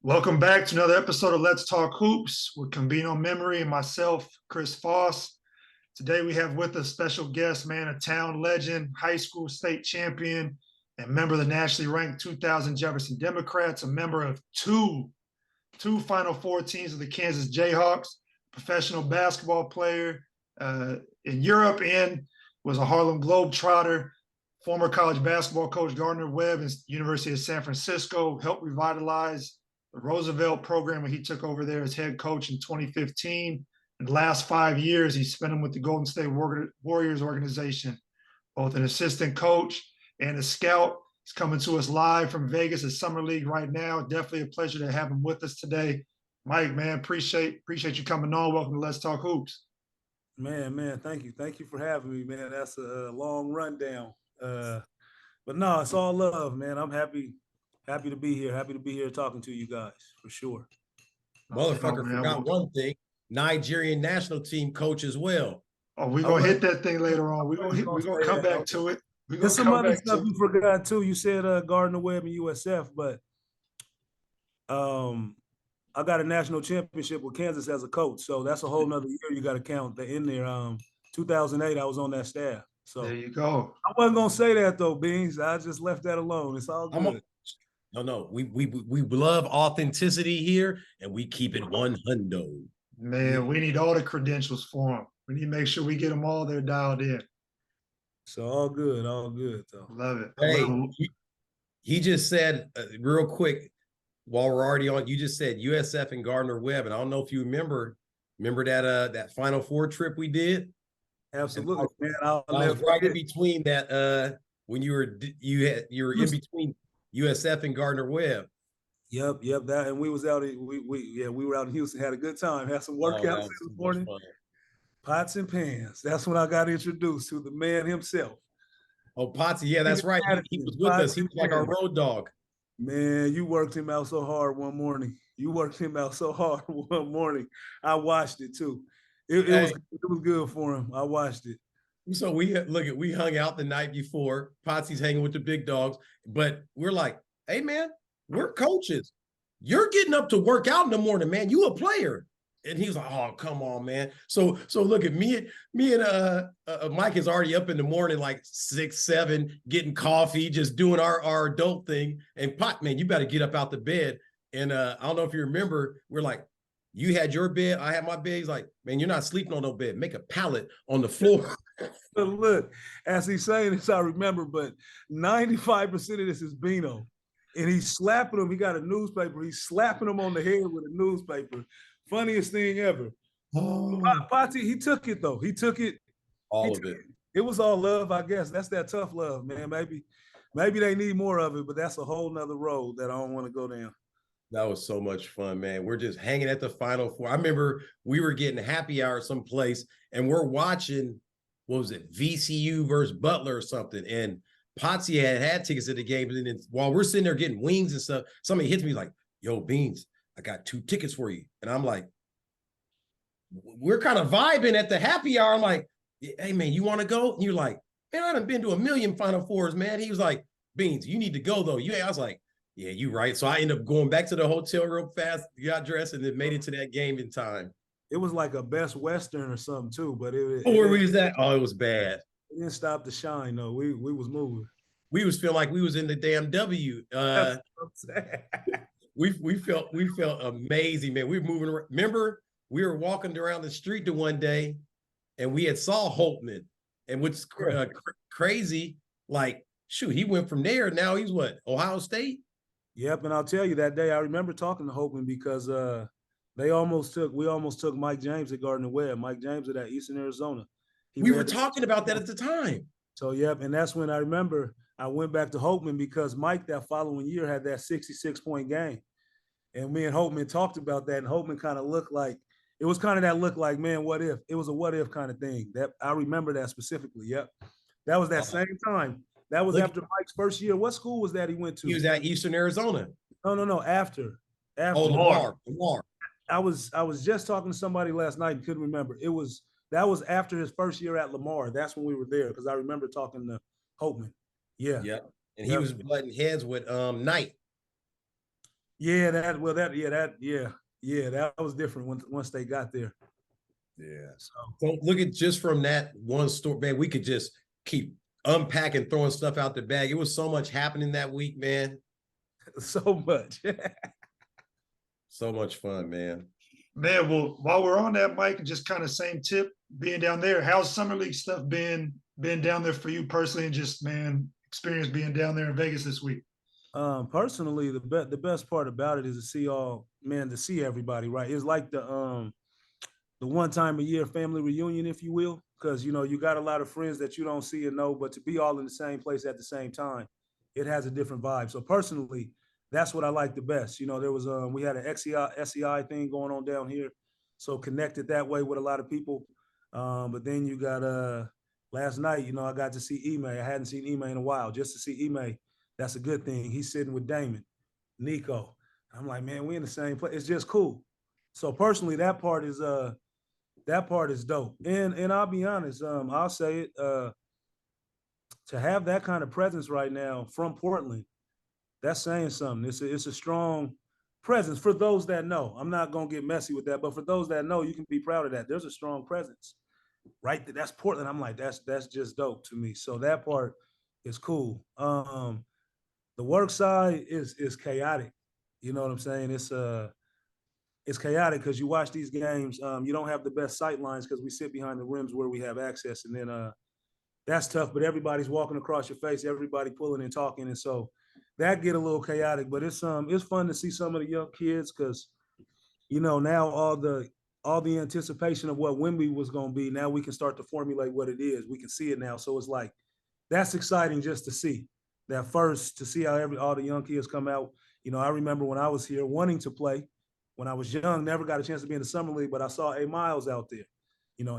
Welcome back to another episode of Let's Talk Hoops with Kumbeno Memory and myself, Chris Foss. Today we have with us special guest, man, a town legend, high school state champion, and member of the nationally ranked 2000 Jefferson Democrats, a member of two Final Four teams of the Kansas Jayhawks, professional basketball player in Europe, and was a Harlem Globetrotter, former college basketball coach Gardner Webb at University of San Francisco, helped revitalize the Roosevelt program when he took over there as head coach in 2015. In the last 5 years, he spent them with the Golden State Warriors organization, both an assistant coach and a scout. He's coming to us live from Vegas at Summer League right now. Definitely a pleasure to have him with us today. Mike, man, appreciate you coming on. Welcome to Let's Talk Hoops. Man, thank you. Thank you for having me, man. That's a long rundown. But no, it's all love, man. I'm happy to be here. Happy to be here talking to you guys, for sure. Motherfucker forgot one thing. Nigerian national team coach as well. Oh, we're going to hit that thing later on. We're gonna come back to it. There's some other stuff you forgot, too. You said Gardner Webb and USF, but I got a national championship with Kansas as a coach, so that's a whole nother year you got to count in there. 2008, I was on that staff. So there you go. I wasn't gonna say that though, Beans. I just left that alone. It's all good. No. We love authenticity here, and we keep it 100. Man, we need all the credentials for them. We need to make sure we get them all there dialed in. So all good though. Love it. Hey, he just said real quick while we're already on. You just said USF and Gardner Webb, and I don't know if you remember that Final Four trip we did. Absolutely, man. I was right in between that when you were in between USF and Gardner Webb. Yep. That, and we was out. We were out in Houston. Had a good time. Had some workouts this morning. Pots and pans. That's when I got introduced to the man himself. Oh, Potsy, yeah, that's right. He was with us. He was like our road dog. Man, you worked him out so hard one morning. I watched it too. It was good for him. I watched it. So we hung out the night before. Potsy's hanging with the big dogs, but we're like, hey man, we're coaches. You're getting up to work out in the morning, man. You a player. And he was like, oh, come on, man. So look at me and Mike is already up in the morning, like 6, 7, getting coffee, just doing our adult thing. And Pot, man, you better get up out the bed. And I don't know if you remember, we're like, you had your bed, I had my bed. He's like, man, you're not sleeping on no bed. Make a pallet on the floor. But look, as he's saying this, I remember, but 95% of this is Beno. And he's slapping him. He got a newspaper. He's slapping him on the head with a newspaper. Funniest thing ever. Oh. Pati, he took it, though. He took it. All of it. It was all love, I guess. That's that tough love, man. Maybe they need more of it, but that's a whole nother road that I don't want to go down. That was so much fun, man. We're just hanging at the Final Four. I remember we were getting happy hour someplace, and we're watching, what was it, VCU versus Butler or something. And Potsy had tickets to the game. And then while we're sitting there getting wings and stuff, somebody hits me like, yo, Beans, I got 2 tickets for you. And I'm like, we're kind of vibing at the happy hour. I'm like, hey, man, you want to go? And you're like, man, I done been to a million Final Fours, man. He was like, Beans, you need to go, though. I was like, yeah, you right. So I ended up going back to the hotel real fast, got dressed, and then made it to that game in time. It was like a Best Western or something, too. But where was that? Oh, it was bad. It didn't stop the shine, though. We was moving. We was feeling like we was in the damn W. We felt amazing, man. We were moving around. Remember, we were walking around the street the one day, and we had saw Holtman, and what's crazy, like, shoot, he went from there. Now he's what, Ohio State? Yep, and I'll tell you, that day I remember talking to Holtman because we almost took Mike James at Gardner Webb. Mike James at Eastern Arizona. We were talking about that at the time. So yep, and that's when I remember I went back to Holtman because Mike that following year had that 66-point game. And me and Holtman talked about that, and Holtman kind of looked like, it was kind of that look like, man, what if? It was a what if kind of thing. That I remember that specifically. Yep. That was that same time. That was after Mike's first year. What school was that he went to? He was at Eastern Arizona. No, after. Oh, Lamar. I was just talking to somebody last night and couldn't remember. That was after his first year at Lamar. That's when we were there, because I remember talking to Holtman. Yeah. And he was butting heads with Knight. Yeah, that was different once they got there. Yeah. So So look at just from that one story, man, we could just keep unpacking, throwing stuff out the bag. It was so much happening that week, man. so much. So much fun, man. Man, well, while we're on that, Mike, and just kind of same tip, being down there, how's summer league stuff been down there for you personally, and just man, experience being down there in Vegas this week? Personally, the best part about it is to see everybody, right? It's like the one time a year family reunion, if you will, because you got a lot of friends that you don't see and know, but to be all in the same place at the same time, it has a different vibe. So personally, that's what I like the best. There was we had an SEI thing going on down here, so connected that way with a lot of people. But then you got last night, I got to see Ime. I hadn't seen Ime in a while. Just to see Ime, that's a good thing. He's sitting with Damon, Nico. I'm like, man, we in the same place. It's just cool. So personally, that part is dope. And I'll be honest, I'll say it, to have that kind of presence right now from Portland, that's saying something. It's a strong presence for those that know. I'm not gonna get messy with that, but for those that know, you can be proud of that. There's a strong presence, right? That's Portland. I'm like, that's just dope to me. So that part is cool. The work side is chaotic. You know what I'm saying? It's chaotic because you watch these games. You don't have the best sight lines because we sit behind the rims where we have access, and then that's tough. But everybody's walking across your face, everybody pulling and talking, and so that get a little chaotic. But it's fun to see some of the young kids because now all the anticipation of what Wemby was going to be. Now we can start to formulate what it is. We can see it now, so it's like that's exciting just to see that first to see how all the young kids come out. I remember when I was here wanting to play when I was young, never got a chance to be in the summer league, but I saw A Miles out there.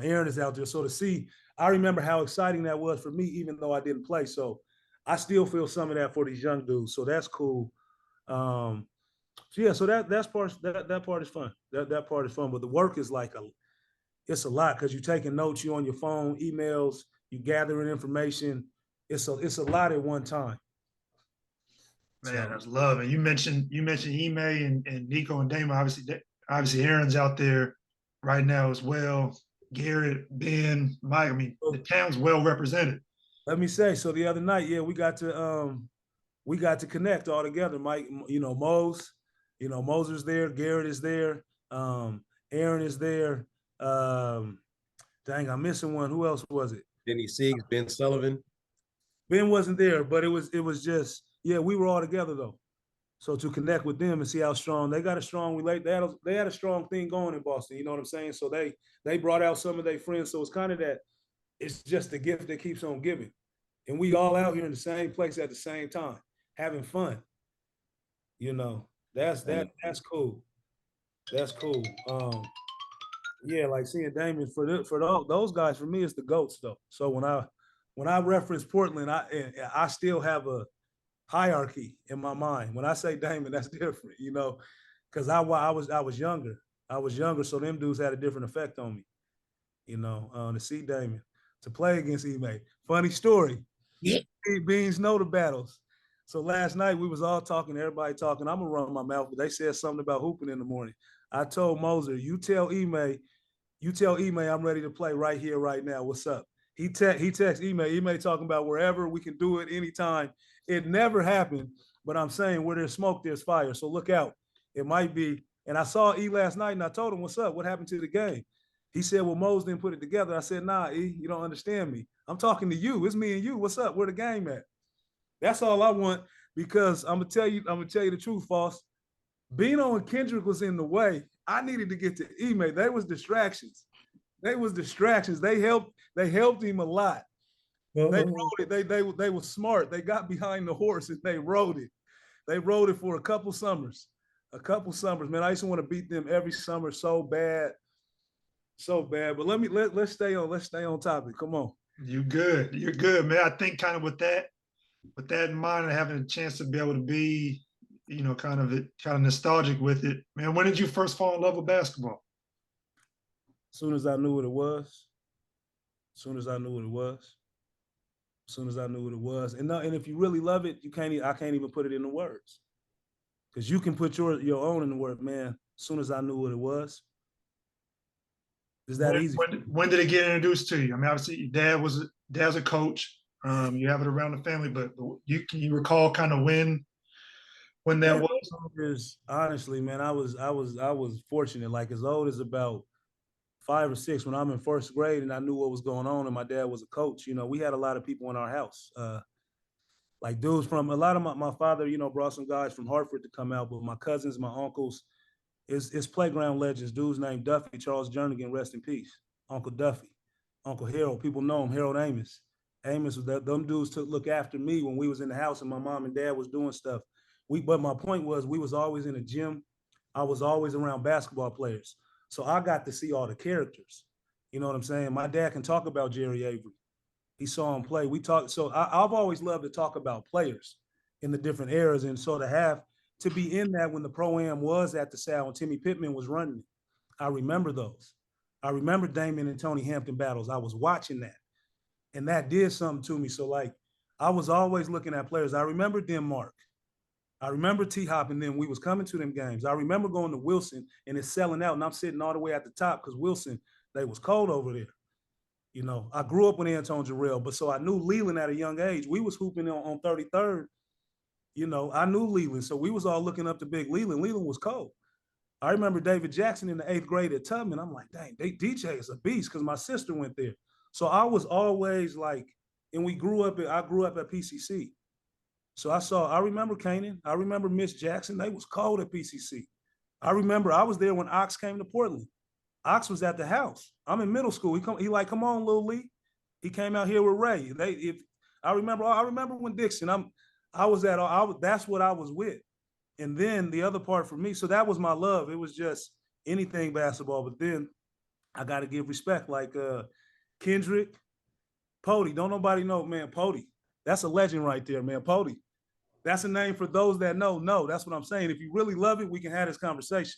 Aaron is out there. So to see, I remember how exciting that was for me, even though I didn't play. So I still feel some of that for these young dudes. So that's cool. So yeah, so that part is fun. That part is fun. But the work is it's a lot because you're taking notes, you on your phone, emails, you gathering information. It's a lot at one time. Man, So that's love. And you mentioned Ime and Nico and Damon. Obviously Aaron's out there right now as well. Garrett, Ben, Mike. I mean, the town's well represented. let me say, so the other night, yeah, we got to connect all together. Mike, Moser's there, Garrett is there, Aaron is there. Dang, I'm missing one. Who else was it? Denny Siegs, Ben Sullivan. Ben wasn't there, but it was just, yeah, we were all together though. So to connect with them and see how strong they got a strong relate, they had a strong thing going in Boston. You know what I'm saying? So they brought out some of their friends. So it's kind of that. It's just the gift that keeps on giving, and we all out here in the same place at the same time, having fun. That's cool. That's cool. Yeah, like seeing Damon for those guys for me it's the goats though. So when I reference Portland, I still have a hierarchy in my mind. When I say Damon, that's different, because I was younger. I was younger, so them dudes had a different effect on me. To see Damon, to play against Ime. Funny story. Yeah. Beans know the battles. So last night we was all talking, everybody talking. I'm gonna run my mouth, but they said something about hooping in the morning. I told Moser, you tell Ime I'm ready to play right here, right now. What's up? He texts Ime talking about wherever we can do it anytime. It never happened, but I'm saying where there's smoke, there's fire. So look out. It might be. And I saw E last night and I told him, what's up? What happened to the game? He said, well, Mose didn't put it together. I said, nah, E, you don't understand me. I'm talking to you. It's me and you. What's up? Where the game at? That's all I want because I'm gonna tell you the truth, Foss. Beno and Kendrick was in the way. I needed to get to Ime. They was distractions. They helped him a lot. They rode it. They were smart. They got behind the horse and they rode it. They rode it for a couple summers. Man. I used to want to beat them every summer so bad. So bad. But let's stay on topic. Come on. You're good, man. I think kind of with that in mind and having a chance to be able to be, kind of nostalgic with it, man. When did you first fall in love with basketball? As soon as I knew what it was. As soon as I knew what it was. And if you really love it, I can't even put it into words. Because you can put your own in the work, man. As soon as I knew what it was, it's that easy. When did it get introduced to you? I mean, obviously, your dad's a coach. You have it around the family, but can you recall kind of when that was? Is honestly, man, I was fortunate. Like as old as about 5 or 6 when I'm in first grade, and I knew what was going on, and my dad was a coach. You know, we had a lot of people in our house. Like dudes from a lot of my father, you know, brought some guys from Hartford to come out, but my cousins, my uncles, is playground legends. Dudes named Duffy, Charles Jernigan, rest in peace. Uncle Duffy, Uncle Harold, people know him, Harold Amos. Amos was them dudes took look after me when we was in the house and my mom and dad was doing stuff. But my point was we was always in the gym. I was always around basketball players. So I got to see all the characters. You know what I'm saying? My dad can talk about Jerry Avery. He saw him play. We talked. So I've always loved to talk about players in the different eras. And so to be in that when the Pro-Am was at the Sal and Timmy Pittman was running it, I remember those. I remember Damon and Tony Hampton battles. I was watching that. And that did something to me. So like I was always looking at players. I remember Denmark. I remember T-Hop and then we was coming to them games. I remember going to Wilson and it's selling out and I'm sitting all the way at the top because Wilson, they was cold over there. You know, I grew up with Anton Jarrell, but so I knew Leland at a young age. We was hooping on 33rd. You know, I knew Leland. So we was all looking up to big Leland. Leland was cold. I remember David Jackson in the 8th grade at Tubman. I'm like, dang, DJ is a beast because my sister went there. So I was always like, and I grew up at PCC. So I remember Kanan. I remember Miss Jackson. They was cold at PCC. I remember I was there when Ox came to Portland. Ox was at the house. I'm in middle school. He like, come on, Lil Lee. He came out here with Ray. I remember when Dixon. That's what I was with. And then the other part for me, so that was my love. It was just anything basketball. But then I got to give respect, like Kendrick, Pody. Don't nobody know, man. Pody. That's a legend right there, man. Pody. That's a name for those that know. No, that's what I'm saying. If you really love it, we can have this conversation.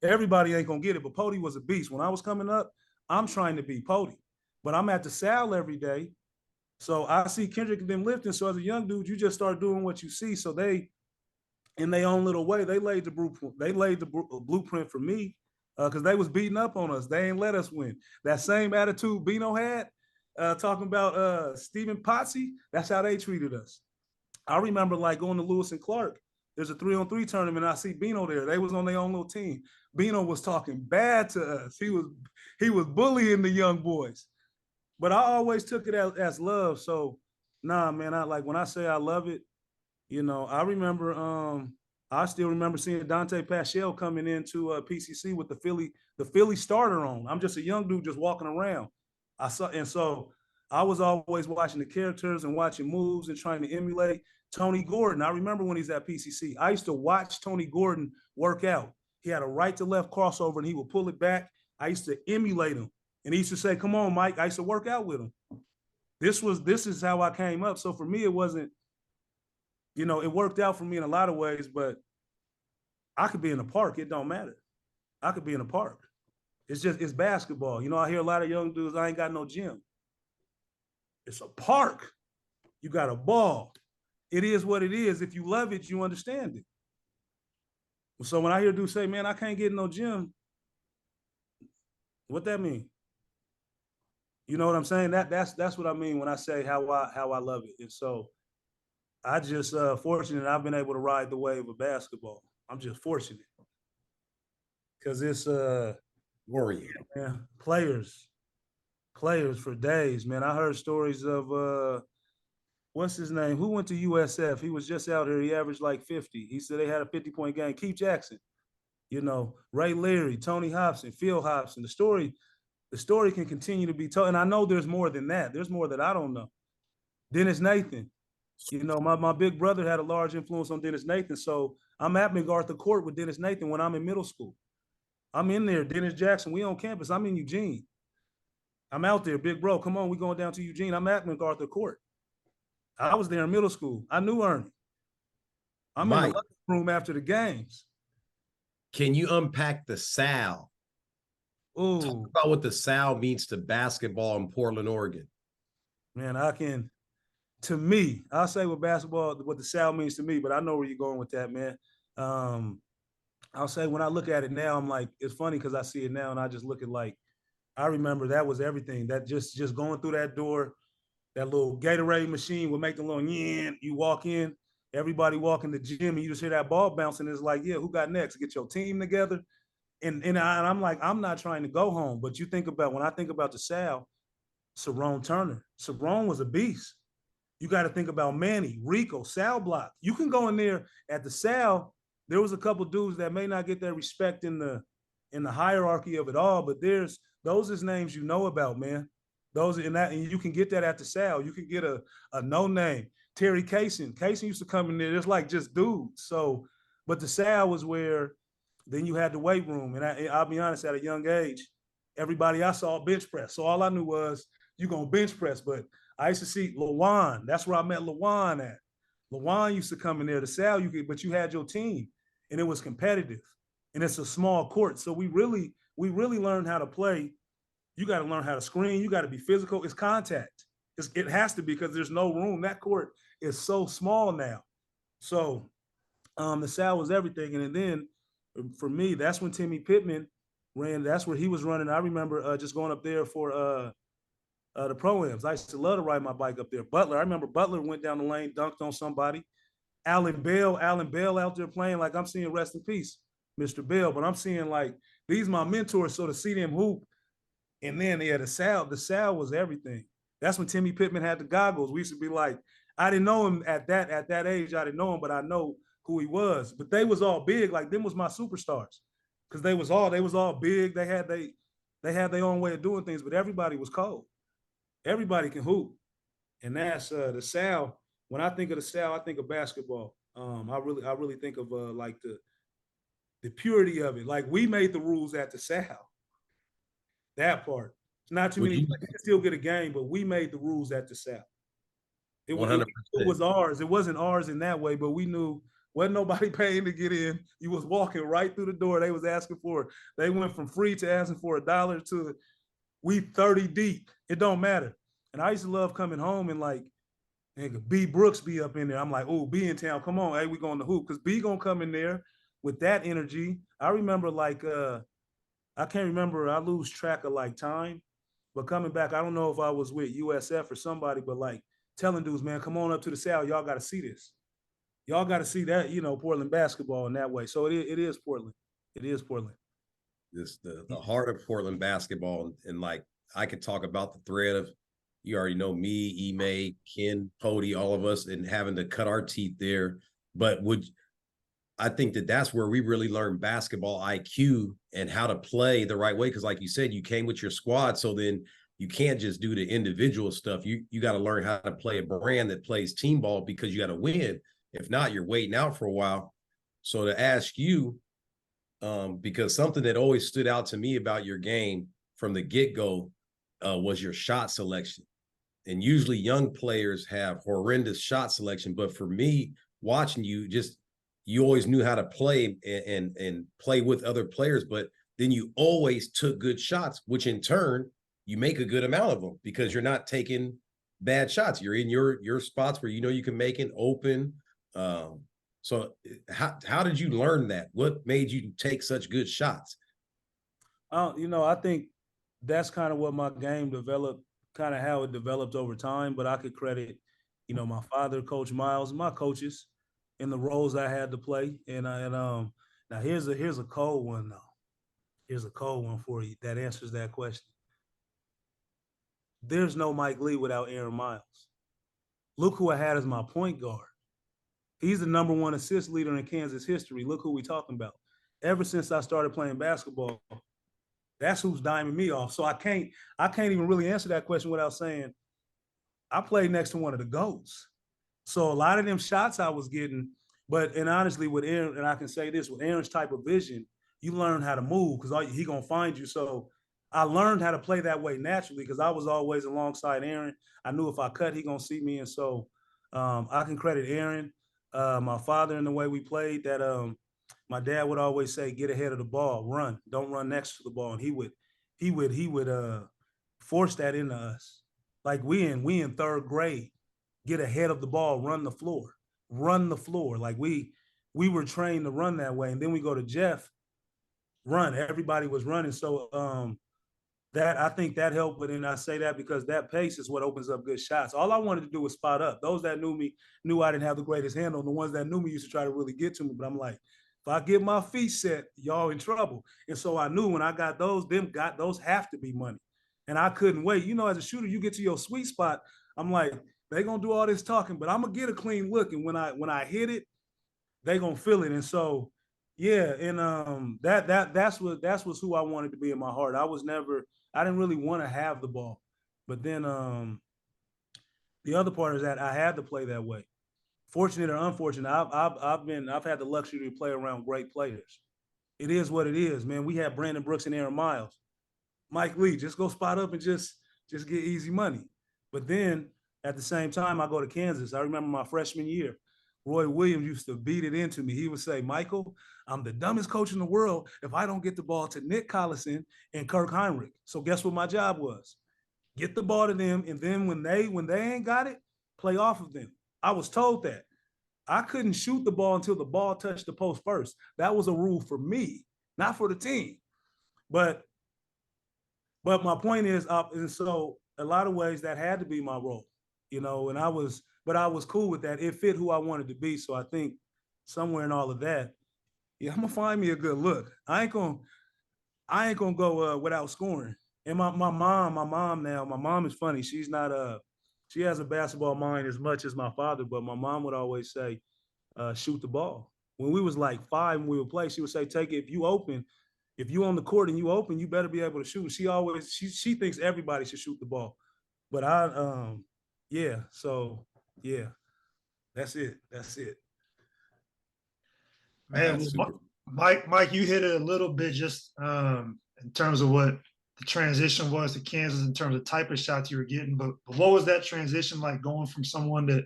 Everybody ain't gonna get it, but Pody was a beast. When I was coming up, I'm trying to be Pody, but I'm at the Sal every day. So I see Kendrick and them lifting. So as a young dude, you just start doing what you see. So they, in their own little way, they laid the blueprint. They laid the blueprint for me because they was beating up on us. They ain't let us win. That same attitude Beno had, talking about Stephen Potsy, that's how they treated us. I remember like going to Lewis and Clark. There's a 3-on-3 tournament. I see Beno there. They was on their own little team. Beno was talking bad to us. He was bullying the young boys. But I always took it as love. So nah, man, when I say I love it, you know, I still remember seeing Dante Paschal coming into PCC with the Philly starter on. I'm just a young dude just walking around. So I was always watching the characters and watching moves and trying to emulate Tony Gordon. I remember when he's at PCC, I used to watch Tony Gordon work out. He had a right to left crossover and he would pull it back. I used to emulate him. And he used to say, come on, Mike. I used to work out with him. This is how I came up. So for me, it wasn't, you know, it worked out for me in a lot of ways, but I could be in a park. It don't matter. I could be in a park. It's basketball. You know, I hear a lot of young dudes, I ain't got no gym. It's a park. You got a ball. It is what it is. If you love it, you understand it. So when I hear dudes say, man, I can't get in no gym, what that mean? You know what I'm saying? That's what I mean when I say how I love it. And so I just fortunate I've been able to ride the wave of basketball. I'm just fortunate. Because it's Warrior. man, players for days, man. I heard stories of what's his name? Who went to USF? He was just out here. He averaged like 50. He said they had a 50-point game. Keith Jackson, you know, Ray Leary, Tony Hobson, Phil Hobson. The story can continue to be told. And I know there's more than that. There's more that I don't know. Dennis Nathan, you know, my big brother had a large influence on Dennis Nathan. So I'm at MacArthur Court with Dennis Nathan when I'm in middle school. I'm in there, Dennis Jackson. We on campus. I'm in Eugene. I'm out there, big bro. Come on, we going down to Eugene. I'm at MacArthur Court. I was there in middle school. I knew Ernie. I'm Mike, in the room after the games. Can you unpack the Sal? Ooh. Talk about what the Sal means to basketball in Portland, Oregon. Man, to me, I'll say what the Sal means to me, but I know where you're going with that, man. I'll say when I look at it now, I'm like, it's funny because I see it now and I just look at like, I remember that was everything. That just going through that door, that little Gatorade machine would make the little yin. You walk in, everybody walk in the gym, and you just hear that ball bouncing. It's like, yeah, who got next? Get your team together. And I'm like, I'm not trying to go home, but you think about when I think about the Sal, Cerrone Turner. Cerrone was a beast. You got to think about Manny, Rico, Sal Block. You can go in there at the Sal. There was a couple dudes that may not get their respect in the hierarchy of it all, but there's those is names you know about, man. Those in that, and you can get that at the Sal. You can get a no name. Terry Kaysen. Kaysen used to come in there. It's like just dudes. So, but the Sal was where then you had the weight room. And I'll be honest, at a young age, everybody I saw bench press. So all I knew was you gonna bench press. But I used to see Lawan. That's where I met Lawan at. Lawan used to come in there to Sal. But you had your team, and it was competitive, and it's a small court. So we really learned how to play. You got to learn how to screen. You got to be physical. It's contact. It has to be because there's no room. That court is so small now. So the Sal was everything. And then for me, that's when Timmy Pittman ran. That's where he was running. I remember just going up there for the pro-ams. I used to love to ride my bike up there. Butler, I remember Butler went down the lane, dunked on somebody. Alan Bell out there playing like I'm seeing rest in peace, Mr. Bell. But I'm seeing like these my mentors, so to see them hoop. And then yeah, the Sal was everything. That's when Timmy Pittman had the goggles. We used to be like, I didn't know him at that age. I didn't know him, but I know who he was. But they was all big. Like them was my superstars, because they was all big. They had their own way of doing things, but everybody was cold. Everybody can hoop, and that's the Sal. When I think of the Sal, I think of basketball. I really think of like the purity of it. Like we made the rules at the Sal. That part. It's not too Would many. you You can still get a game, but we made the rules at the South. It was, it, 100%? it was ours. It wasn't ours in that way, but we knew wasn't nobody paying to get in. You was walking right through the door. They was asking for it. They went from free to asking for $1 to we 30 deep. It don't matter. And I used to love coming home and like, nigga, B Brooks be up in there. I'm like, oh, B in town. Come on, hey, we going to hoop. Because B gonna come in there with that energy. I remember like I can't remember. I lose track of like time, but coming back, I don't know if I was with USF or somebody, but like telling dudes, man, come on up to the South. Y'all got to see this. Y'all got to see that, Portland basketball in that way. So it is Portland. It is Portland. This the heart of Portland basketball, and like I could talk about the thread of, you already know me, Ime, Ken, Pody, all of us, and having to cut our teeth there. But I think that's where we really learn basketball IQ and how to play the right way. Because like you said, you came with your squad. So then you can't just do the individual stuff. You got to learn how to play a brand that plays team ball, because you got to win. If not, you're waiting out for a while. So to ask you, because something that always stood out to me about your game from the get-go was your shot selection. And usually young players have horrendous shot selection. But for me, watching you, you always knew how to play and play with other players, but then you always took good shots, which in turn, you make a good amount of them because you're not taking bad shots. You're in your spots where you know you can make it open. So how did you learn that? What made you take such good shots? I think that's kind of what my game developed, kind of how it developed over time. But I could credit, my father, Coach Miles, my coaches, in the roles I had to play. Now here's a cold one though. Here's a cold one for you that answers that question. There's no Mike Lee without Aaron Miles. Look who I had as my point guard. He's the number one assist leader in Kansas history. Look who we talking about. Ever since I started playing basketball, that's who's diming me off. So I can't even really answer that question without saying I played next to one of the GOATs. So a lot of them shots I was getting, and honestly with Aaron, and I can say this, with Aaron's type of vision, you learn how to move because he gonna find you. So I learned how to play that way naturally because I was always alongside Aaron. I knew if I cut, he gonna see me. And so I can credit Aaron, my father, in the way we played that my dad would always say, get ahead of the ball, run, don't run next to the ball. And he would force that into us. Like we in third grade, get ahead of the ball, run the floor. Like we were trained to run that way. And then we go to Jeff, run. Everybody was running. So that I think that helped. But then I say that because that pace is what opens up good shots. All I wanted to do was spot up. Those that knew me knew I didn't have the greatest handle. The ones that knew me used to try to really get to me. But I'm like, if I get my feet set, y'all in trouble. And so I knew when I got those, those have to be money. And I couldn't wait. You know, as a shooter, you get to your sweet spot. I'm like, they gonna do all this talking, but I'm gonna get a clean look. And when I hit it, they gonna feel it. And so, yeah, and that's was who I wanted to be in my heart. I didn't really want to have the ball, but then the other part is that I had to play that way. Fortunate or unfortunate, I've had the luxury to play around great players. It is what it is, man. We had Brandon Brooks and Aaron Miles. Mike Lee, just go spot up and just get easy money. But then at the same time, I go to Kansas. I remember my freshman year. Roy Williams used to beat it into me. He would say, Michael, I'm the dumbest coach in the world if I don't get the ball to Nick Collison and Kirk Heinrich. So guess what my job was? Get the ball to them, and then when they ain't got it, play off of them. I was told that. I couldn't shoot the ball until the ball touched the post first. That was a rule for me, not for the team. But my point is, and so a lot of ways that had to be my role, you know, and I was cool with that. It fit who I wanted to be. So I think somewhere in all of that, yeah, I'm gonna find me a good look. I ain't gonna go without scoring. And my mom is funny. She's not she has a basketball mind as much as my father, but my mom would always say, shoot the ball. When we was like 5 and we would play, she would say, take it, if you on the court and you open, you better be able to shoot. She thinks everybody should shoot the ball. But yeah, that's it. Man, Mike, you hit it a little bit just in terms of what the transition was to Kansas in terms of type of shots you were getting. But what was that transition like going from someone that,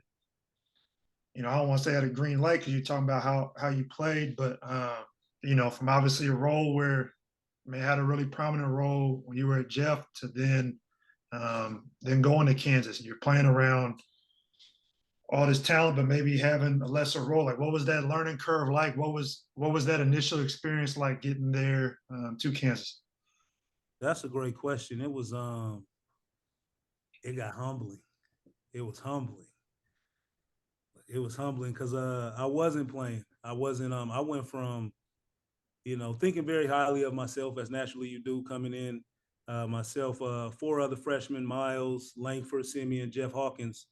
you know, I don't want to say had a green light because you're talking about how you played, but you know, from obviously a role where had a really prominent role when you were at Jeff to then going to Kansas and you're playing around all this talent, but maybe having a lesser role. Like, what was that learning curve like? What was that initial experience like getting there to Kansas? That's a great question. It was it got humbling. It was humbling. It was humbling because I wasn't playing. I went from, you know, thinking very highly of myself, as naturally you do, coming in. Myself, 4 other freshmen, Miles, Langford, Simeon, Jeff Hawkins,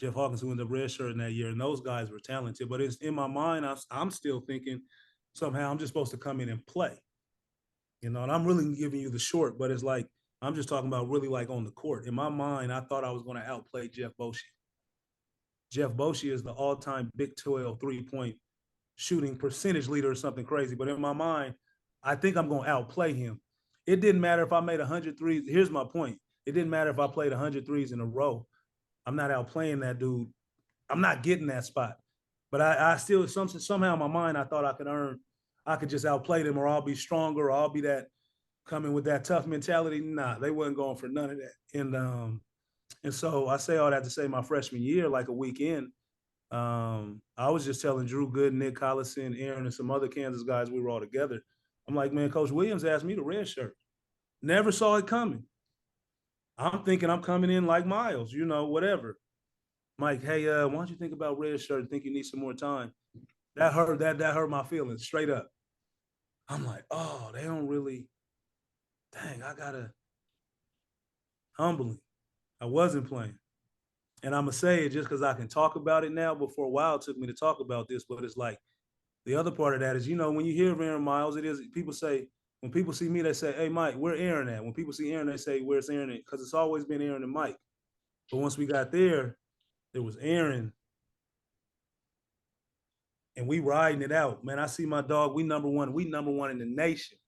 who ended up redshirting that year, and those guys were talented. But it's in my mind, I'm still thinking somehow I'm just supposed to come in and play. You know, and I'm really giving you the short, but it's like I'm just talking about really like on the court. In my mind, I thought I was going to outplay Jeff Boschee. Jeff Boschee is the all-time Big 12 3-point shooting percentage leader or something crazy. But in my mind, I think I'm going to outplay him. It didn't matter if I made 100 threes. Here's my point. It didn't matter if I played 100 threes in a row. I'm not outplaying that dude. I'm not getting that spot. But I still, somehow in my mind, I thought I could just outplay them, or I'll be stronger, or I'll be that coming with that tough mentality. Nah, they wasn't going for none of that. And so I say all that to say my freshman year, like a weekend, I was just telling Drew Good, Nick Collison, Aaron, and some other Kansas guys, we were all together. I'm like, man, Coach Williams asked me to redshirt. Never saw it coming. I'm thinking I'm coming in like Miles, you know, whatever. Mike, hey, why don't you think about redshirt? Think you need some more time? That hurt my feelings straight up. I'm like, oh, they don't really. Dang, I gotta. Humbling. I wasn't playing. And I'm going to say it just because I can talk about it now, but for a while it took me to talk about this. But it's like the other part of that is, you know, when you hear of Aaron Miles, people say, when people see me, they say, hey, Mike, where Aaron at? When people see Aaron, they say, where's Aaron at? Because it's always been Aaron and Mike. But once we got there was Aaron. And we riding it out. Man, I see my dog, we number one in the nation,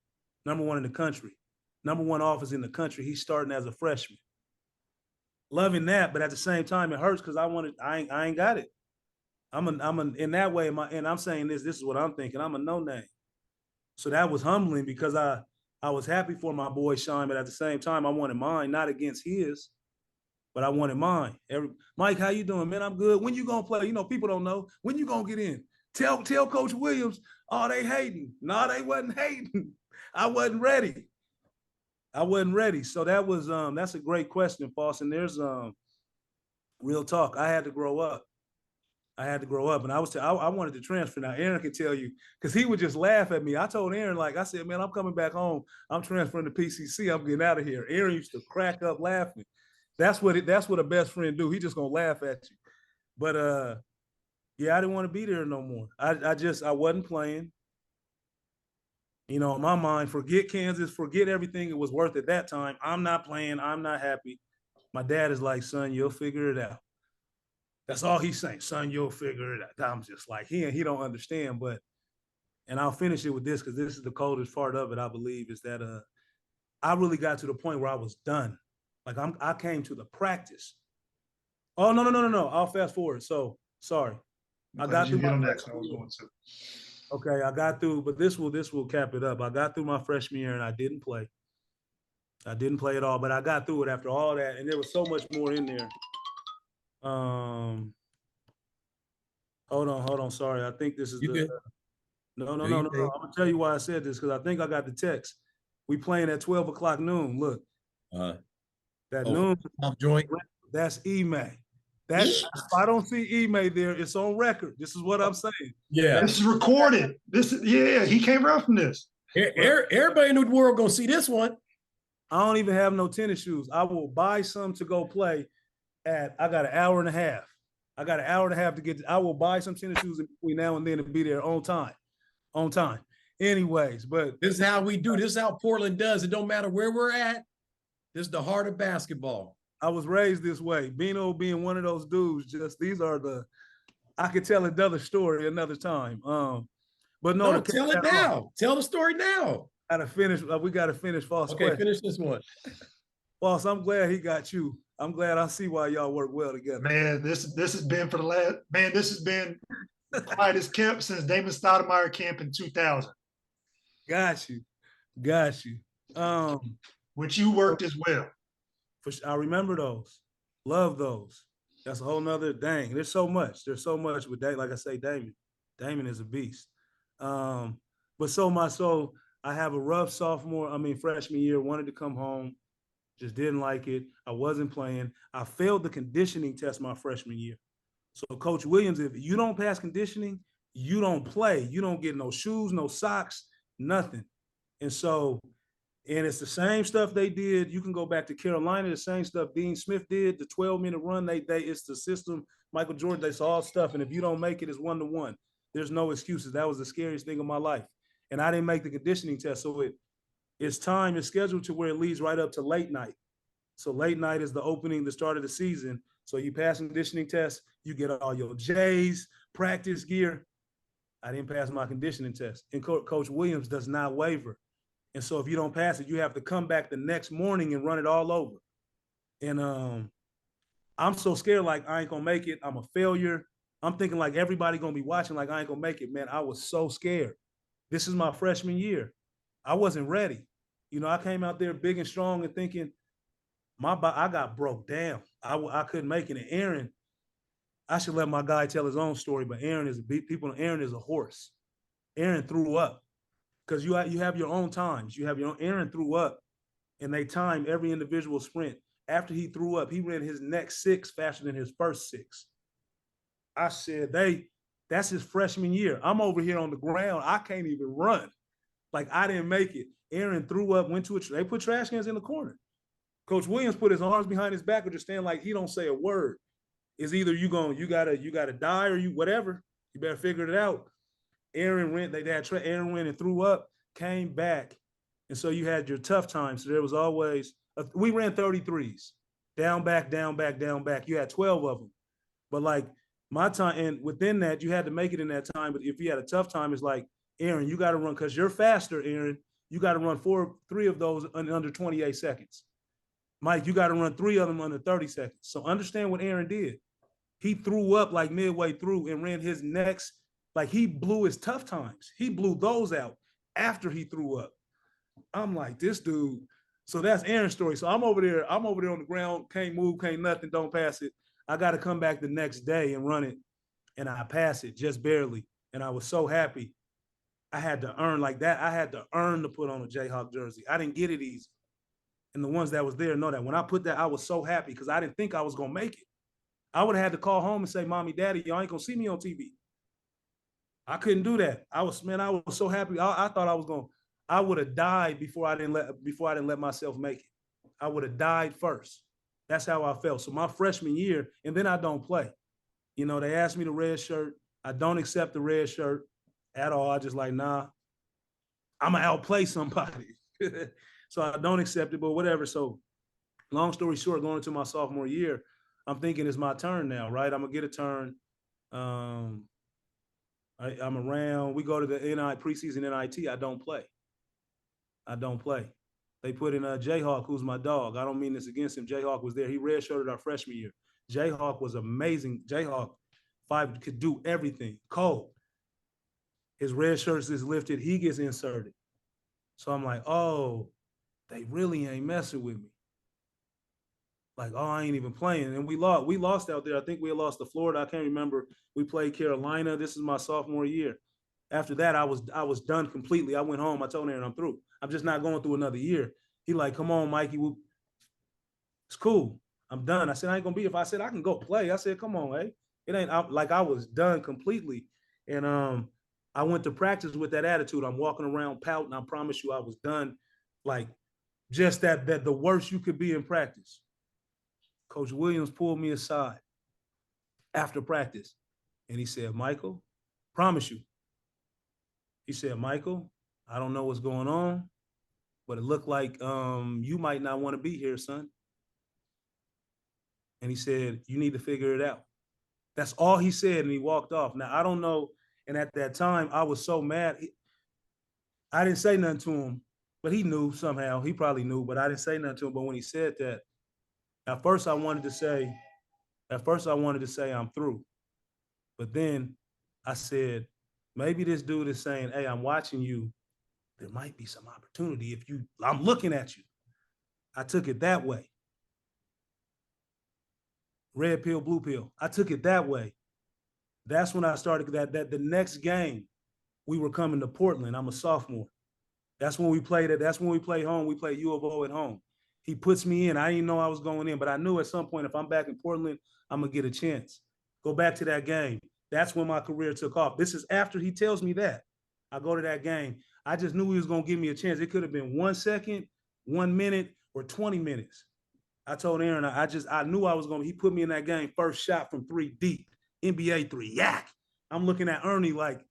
number 1 in the country, number 1 office in the country. He's starting as a freshman. Loving that, but at the same time, it hurts because I ain't got it. I'm in that way, and I'm saying this is what I'm thinking. I'm a no name. So that was humbling because I was happy for my boy Sean, but at the same time, I wanted mine, not against his, but I wanted mine. Mike, how you doing, man? I'm good. When you gonna play? You know, people don't know. When you gonna get in? Tell Coach Williams, oh, they hating. No, they wasn't hating. I wasn't ready. So that's a great question, Foss. And there's real talk. I had to grow up. And I wanted to transfer. Now Aaron can tell you, because he would just laugh at me. I told Aaron, I said, man, I'm coming back home. I'm transferring to PCC. I'm getting out of here. Aaron used to crack up laughing. That's what a best friend do. He just gonna laugh at you. But yeah, I didn't want to be there no more. I wasn't playing. In my mind, forget Kansas, forget everything it was worth at that time. I'm not playing. I'm not happy. My dad is like, son, you'll figure it out. That's all he's saying, son, you'll figure it out. I'm just like, he don't understand. And I'll finish it with this, because this is the coldest part of it, I believe, is that I really got to the point where I was done. Like I came to the practice. Oh, no. I'll fast forward. So sorry. I got through my next. Okay, I got through, but this will cap it up. I got through my freshman year and I didn't play. I didn't play at all, but I got through it after all that, and there was so much more in there. Hold on. Sorry, I think this is No. I'm gonna tell you why I said this, because I think I got the text. We playing at 12 o'clock noon. Look, noon joint. That's Ime. If I don't see Ime there, it's on record. This is what I'm saying. Yeah, this is recorded. He came around from this. Everybody in the world gonna see this one. I don't even have no tennis shoes. I will buy some to go play I got an hour and a half. To get. I will buy some tennis shoes in between now and then to be there on time. Anyways, but this is how we do. This is how Portland does. It don't matter where we're at. This is the heart of basketball. I was raised this way. Beno being one of those dudes. I could tell another story another time. But no, tell it now. Tell the story now. We gotta finish Foss. Okay, finish this one. Foss, I'm glad he got you. I'm glad I see why y'all work well together. Man, this has been this has been quiet as kept since Damon Stoudemire camp in 2000. Got you. Which you worked as well. I remember those. Love those. That's a whole nother dang. There's so much with that. Like I say, Damon. Damon is a beast. But so I have a rough freshman year, wanted to come home, just didn't like it. I wasn't playing. I failed the conditioning test my freshman year. So Coach Williams, if you don't pass conditioning, you don't play. You don't get no shoes, no socks, nothing. And it's the same stuff they did. You can go back to Carolina, the same stuff Dean Smith did, the 12-minute run. It's the system. Michael Jordan, they saw all stuff. And if you don't make it, it's 1-to-1. There's no excuses. That was the scariest thing of my life. And I didn't make the conditioning test. So it's scheduled to where it leads right up to late night. So late night is the start of the season. So you pass conditioning test, you get all your J's, practice gear. I didn't pass my conditioning test. And Coach Williams does not waver. And so if you don't pass it, you have to come back the next morning and run it all over. And I'm so scared, like I ain't gonna make it. I'm a failure. I'm thinking like everybody gonna be watching, like I ain't gonna make it. Man, I was so scared. This is my freshman year. I wasn't ready. I came out there big and strong and thinking I got broke down. I couldn't make it. And Aaron, I should let my guy tell his own story, but Aaron is a horse. Aaron threw up because you have your own times. Aaron threw up, and they timed every individual sprint. After he threw up, he ran his next 6 faster than his first 6. I said, that's his freshman year. I'm over here on the ground. I can't even run. Like I didn't make it. Aaron threw up, went to they put trash cans in the corner. Coach Williams put his arms behind his back or just stand like he don't say a word. It's either you gotta die or you whatever. You better figure it out. Aaron went, Aaron went and threw up, came back. And so you had your tough times. So there was always, we ran 33s. Down, back, down, back, down, back. You had 12 of them. But like my time, and within that, you had to make it in that time. But if you had a tough time, it's like, Aaron, you got to run, because you're faster, Aaron. You got to run 3 of those under 28 seconds. Mike, you got to run 3 of them under 30 seconds. So understand what Aaron did. He threw up like midway through and ran his next, like he blew his tough times. He blew those out after he threw up. I'm like, this dude. So that's Aaron's story. So I'm over there on the ground, can't move, can't nothing, don't pass it. I got to come back the next day and run it. And I pass it just barely. And I was so happy. I had to earn like that. I had to earn to put on a Jayhawk jersey. I didn't get it easy. And the ones that was there know that. When I put that, I was so happy because I didn't think I was going to make it. I would have had to call home and say, Mommy, Daddy, y'all ain't going to see me on TV. I couldn't do that. I was so happy. I thought I was going to, I would have died before I didn't let myself make it. I would have died first. That's how I felt. So my freshman year, and then I don't play. You know, they asked me the red shirt. I don't accept the red shirt at all. I just like, nah, I'm going to outplay somebody. So I don't accept it, but whatever. So long story short, going into my sophomore year, I'm thinking it's my turn now, right? I'm going to get a turn. I'm around. We go to the preseason NIT. I don't play. They put in Jayhawk, who's my dog. I don't mean this against him. Jayhawk was there. He redshirted our freshman year. Jayhawk was amazing. Jayhawk 5 could do everything. Cold. His red shirt is lifted. He gets inserted. So I'm like, oh, they really ain't messing with me. Like, oh, I ain't even playing. And we lost out there. I think we had lost to Florida. I can't remember. We played Carolina. This is my sophomore year. After that, I was done completely. I went home. I told Aaron, I'm through. I'm just not going through another year. He like, come on, Mikey. It's cool. I'm done. I said, I ain't going to be. If I said I can go play, I said, come on, hey. It ain't like I was done completely. And I went to practice with that attitude. I'm walking around pouting. I promise you I was done. Like just that the worst you could be in practice. Coach Williams pulled me aside after practice. And he said, Michael, promise you. He said, Michael, I don't know what's going on, but it looked like you might not want to be here, son. And he said, you need to figure it out. That's all he said, and he walked off. Now, I don't know. And at that time, I was so mad. I didn't say nothing to him, but he knew somehow. He probably knew, but I didn't say nothing to him. But when he said that, at first I wanted to say, I'm through. But then I said, maybe this dude is saying, hey, I'm watching you. There might be some opportunity I'm looking at you. I took it that way. Red pill, blue pill. I took it that way. That's when I started that the next game, we were coming to Portland. I'm a sophomore. That's when we played it. That's when we played home. We played U of O at home. He puts me in. I didn't know I was going in, but I knew at some point if I'm back in Portland, I'm going to get a chance. Go back to that game. That's when my career took off. This is after he tells me that. I go to that game. I just knew he was going to give me a chance. It could have been 1 second, 1 minute, or 20 minutes. I told Aaron, I knew I was going to, he put me in that game, first shot from 3 deep, NBA 3, yak. I'm looking at Ernie like,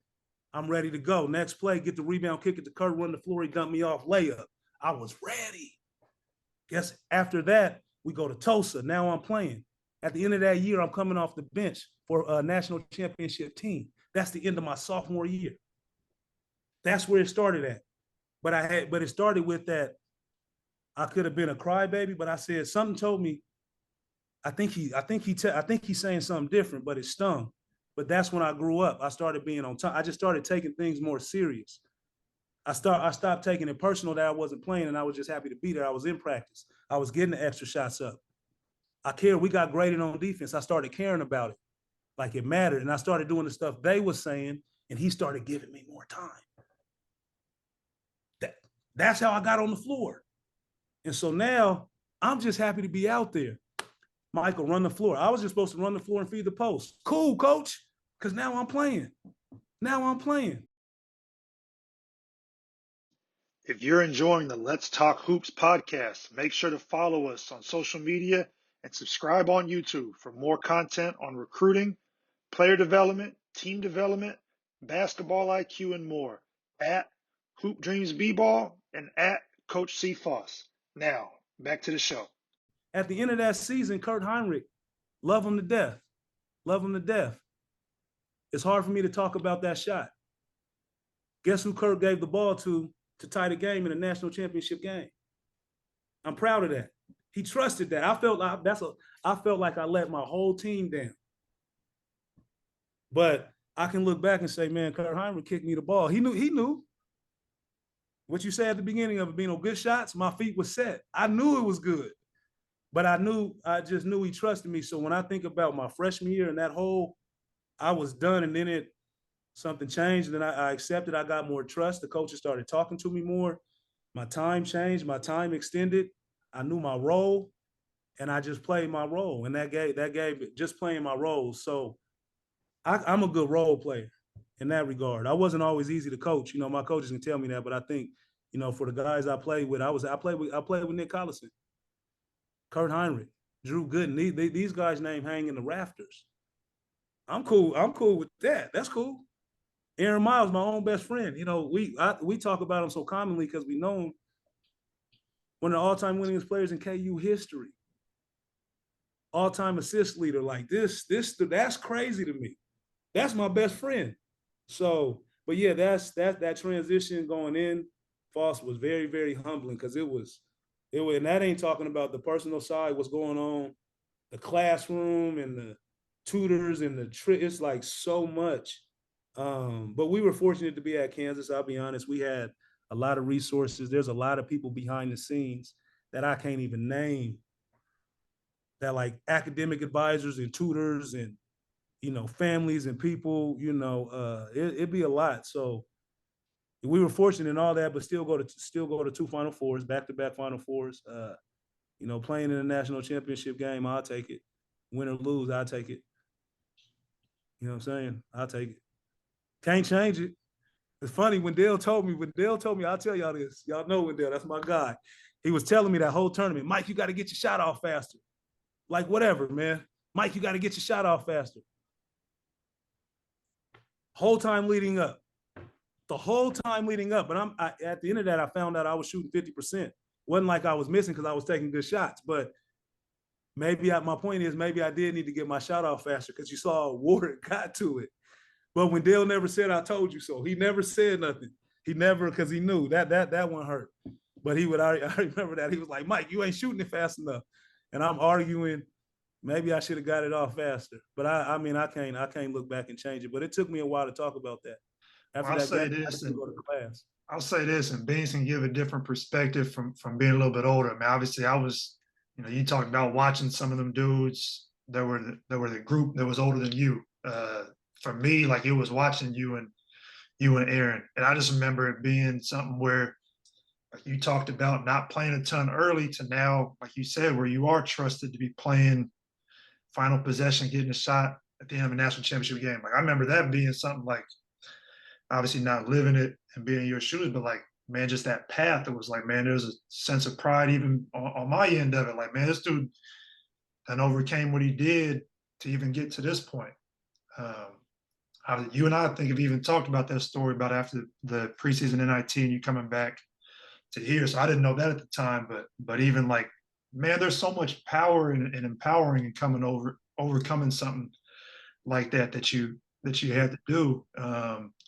I'm ready to go. Next play, get the rebound, kick it to Kurt, run the floor, he dumped me off, layup. I was ready. Guess after that, we go to Tulsa. Now I'm playing. At the end of that year, I'm coming off the bench for a national championship team. That's the end of my sophomore year. That's where it started at. But it started with that. I could have been a crybaby, but I said something told me. I think he's saying something different, but it stung. But that's when I grew up. I started being on time. I just started taking things more serious. I stopped taking it personal that I wasn't playing, and I was just happy to be there. I was in practice. I was getting the extra shots up. I cared. We got graded on defense. I started caring about it, like it mattered, and I started doing the stuff they were saying, and he started giving me more time. That's how I got on the floor. And so now I'm just happy to be out there. Michael, run the floor. I was just supposed to run the floor and feed the post. Cool, coach, because now I'm playing. If you're enjoying the Let's Talk Hoops podcast, make sure to follow us on social media and subscribe on YouTube for more content on recruiting, player development, team development, basketball IQ, and more at Hoop Dreams B-Ball and at Coach C. Foss. Now, back to the show. At the end of that season, Kurt Heinrich, love him to death. It's hard for me to talk about that shot. Guess who Kurt gave the ball to tie the game in a national championship game? I'm proud of that. He trusted that. I felt like I let my whole team down. But I can look back and say, man, Kurt Heinrich kicked me the ball. He knew. What you said at the beginning of it being good shots, my feet were set. I knew it was good. But I just knew he trusted me. So when I think about my freshman year and that whole, I was done. And then something changed, and then I accepted. I got more trust. The coaches started talking to me more. My time changed. My time extended. I knew my role, and I just played my role. And that gave just playing my role. So I'm a good role player in that regard. I wasn't always easy to coach. You know, my coaches can tell me that, but I think, you know, for the guys I played with, I played with Nick Collison, Kurt Heinrich, Drew Gooden. These guys' name hang in the rafters. I'm cool. I'm cool with that. That's cool. Aaron Miles, my own best friend. You know, we talk about him so commonly because we know him, one of the all-time winningest players in KU history, all-time assist leader. Like that's crazy to me. That's my best friend. So, but yeah, that transition going in, Foss was very, very humbling because it was, and that ain't talking about the personal side, what's going on, the classroom and the tutors and it's like so much. But we were fortunate to be at Kansas. I'll be honest, we had a lot of resources. There's a lot of people behind the scenes that I can't even name, that like academic advisors and tutors and, you know, families and people, you know, it'd be a lot. So we were fortunate in all that, but still go to two Final Fours, back-to-back Final Fours. You know, playing in a national championship game, I'll take it. Win or lose, I'll take it. You know what I'm saying? I'll take it. Can't change it. It's funny, when Dale told me, I'll tell y'all this. Y'all know Wendell, that's my guy. He was telling me that whole tournament, Mike, you got to get your shot off faster. Like, whatever, man. Mike, you got to get your shot off faster. Whole time leading up. The whole time leading up. But at the end of that, I found out I was shooting 50%. Wasn't like I was missing because I was taking good shots. But maybe my point is, maybe I did need to get my shot off faster because you saw Ward got to it. But when Dale never said, I told you so. He never said nothing. He never, because he knew that one hurt. But I remember that. He was like, Mike, you ain't shooting it fast enough. And I'm arguing, maybe I should have got it off faster. But I mean, I can't look back and change it. But it took me a while to talk about that. After I'll that say game, this, I go to class. I'll say this, and Beans can give a different perspective from being a little bit older. I mean, obviously, I was, you know, you talked about watching some of them dudes that were the group that was older than you. For me, like, it was watching you and Aaron, and I just remember it being something where, like, you talked about not playing a ton early to now, like you said, where you are trusted to be playing final possession, getting a shot at the end of a national championship game. Like, I remember that being something, like, obviously not living it and being in your shoes, but like, man, just that path. It was like, man, there's a sense of pride even on my end of it. Like, man, this dude and overcame what he did to even get to this point. You and I think have even talked about that story about after the preseason NIT and you coming back to here. So I didn't know that at the time, but even like, man, there's so much power and empowering and overcoming something like that you had to do.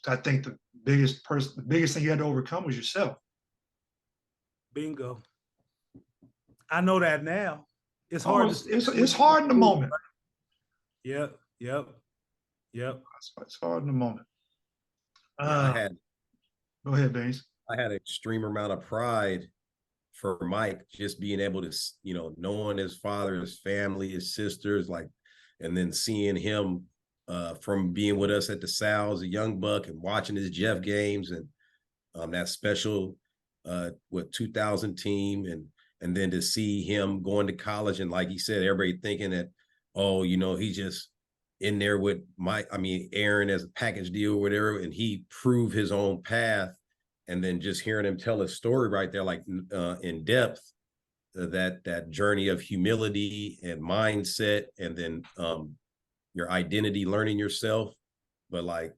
I think the biggest thing you had to overcome was yourself. Bingo. I know that now. It's hard. It's hard in the moment. Yep. It's hard in the moment. Go ahead, Baines. I had an extreme amount of pride for Mike, just being able to, you know, knowing his father, his family, his sisters, like, and then seeing him from being with us at the Sal as a young buck and watching his Jeff games and that special 2000 team, and then to see him going to college, and like he said, everybody thinking that, oh, you know, he just in there with Aaron as a package deal or whatever, and he proved his own path. And then just hearing him tell his story right there, like in depth, that journey of humility and mindset, and then your identity, learning yourself. But like,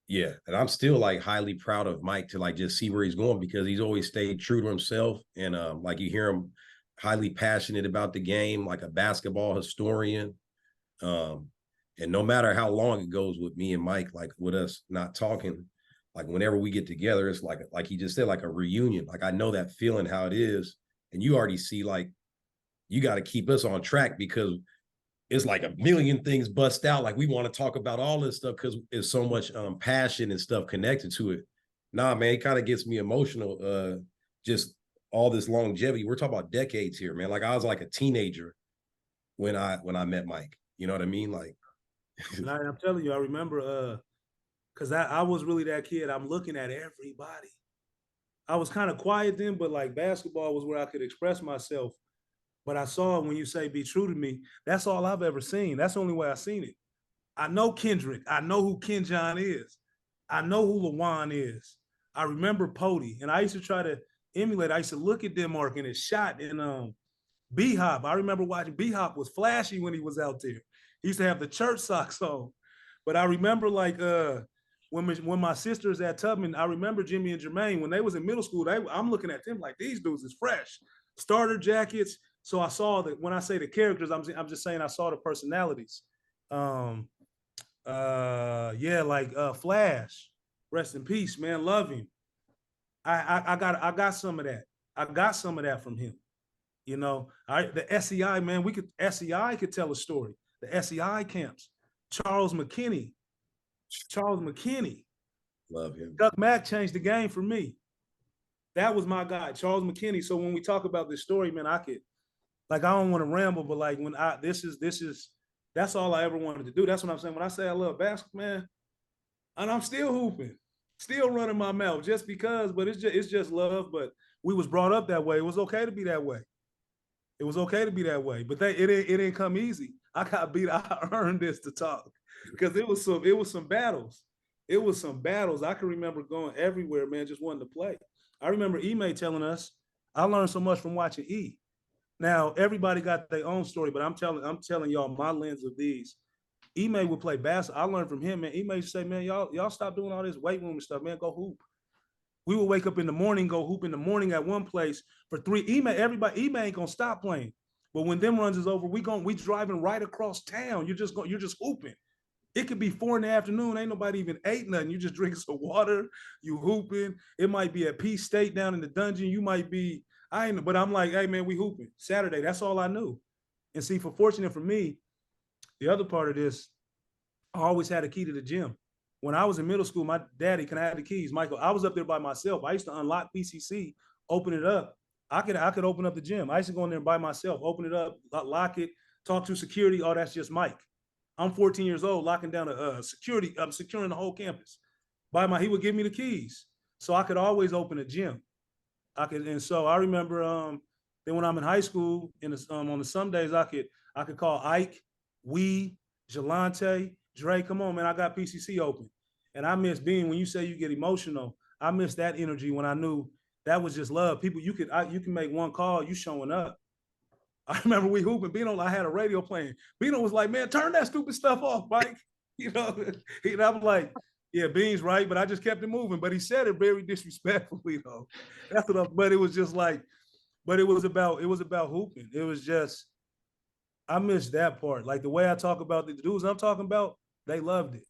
yeah, and I'm still like highly proud of Mike to like just see where he's going, because he's always stayed true to himself. And like, you hear him highly passionate about the game, like a basketball historian. And no matter how long it goes with me and Mike, like with us not talking, like whenever we get together, it's like he just said, like a reunion. Like, I know that feeling, how it is. And you already see, like, you got to keep us on track, because it's like a million things bust out. Like, we want to talk about all this stuff because there's so much passion and stuff connected to it. Nah, man, it kind of gets me emotional. Just all this longevity. We're talking about decades here, man. Like, I was like a teenager when I met Mike. You know what I mean? Like, and I'm telling you, I remember because I was really that kid. I'm looking at everybody. I was kind of quiet then, but like basketball was where I could express myself. But I saw when you say be true to me, that's all I've ever seen. That's the only way I've seen it. I know Kendrick. I know who Ken John is. I know who Lawan is. I remember Pody. And I used to try to emulate. I used to look at them marking his shot in B-Hop. I remember watching B-Hop was flashy when he was out there. He used to have the church socks on. But I remember like when my sisters at Tubman, I remember Jimmy and Jermaine, when they was in middle school, I'm looking at them like these dudes is fresh. Starter jackets. So I saw that when I say the characters, I'm just saying I saw the personalities. Yeah, like Flash, rest in peace, man. Love him. I got some of that. I got some of that from him. You know, the SEI, man, SEI could tell a story. The SEI camps. Charles McKinney. Love him. Chuck Mack changed the game for me. That was my guy, Charles McKinney. So when we talk about this story, man, I don't want to ramble, but like that's all I ever wanted to do. That's what I'm saying. When I say I love basketball, man, and I'm still hooping, still running my mouth just because, but it's just love. But we was brought up that way. It was okay to be that way. It was okay to be that way. But it didn't come easy. I got beat. I earned this to talk because it was some battles. It was some battles. I can remember going everywhere, man, just wanting to play. I remember Ime telling us, I learned so much from watching E. Now, everybody got their own story, but I'm telling y'all my lens of these. Ime would play basketball. I learned from him, man. Ime used to say, man, y'all stop doing all this weight room and stuff, man. Go hoop. We would wake up in the morning, go hoop in the morning at one place for 3. Ime ain't gonna stop playing. But when them runs is over, we driving right across town. You're just hooping. It could be 4 in the afternoon. Ain't nobody even ate nothing. You just drinking some water. You hooping. It might be at Peace State down in the dungeon. You might be. But I'm like, hey man, we hooping Saturday. That's all I knew. And see, fortunate for me, the other part of this, I always had a key to the gym. When I was in middle school, my daddy, can I have the keys? Michael, I was up there by myself. I used to unlock PCC, open it up. I could open up the gym. I used to go in there by myself, open it up, lock it, talk to security. Oh, that's just Mike. I'm 14 years old, locking down a security. I'm securing the whole campus. He would give me the keys, so I could always open a gym. And so I remember then when I'm in high school, on the some days I could call Ike, Jelante, Dre, come on, man, I got PCC open. And I miss being, when you say you get emotional, I miss that energy when I knew that was just love. People, you can make one call, you showing up. I remember we hooping, Beno, I had a radio playing. Beno was like, man, turn that stupid stuff off, Mike. You know, and I'm like, yeah, Bean's right, but I just kept it moving. But he said it very disrespectfully, though. But it was just like, but it was about hooping. It was just, I missed that part. Like the way I talk about the dudes I'm talking about, they loved it.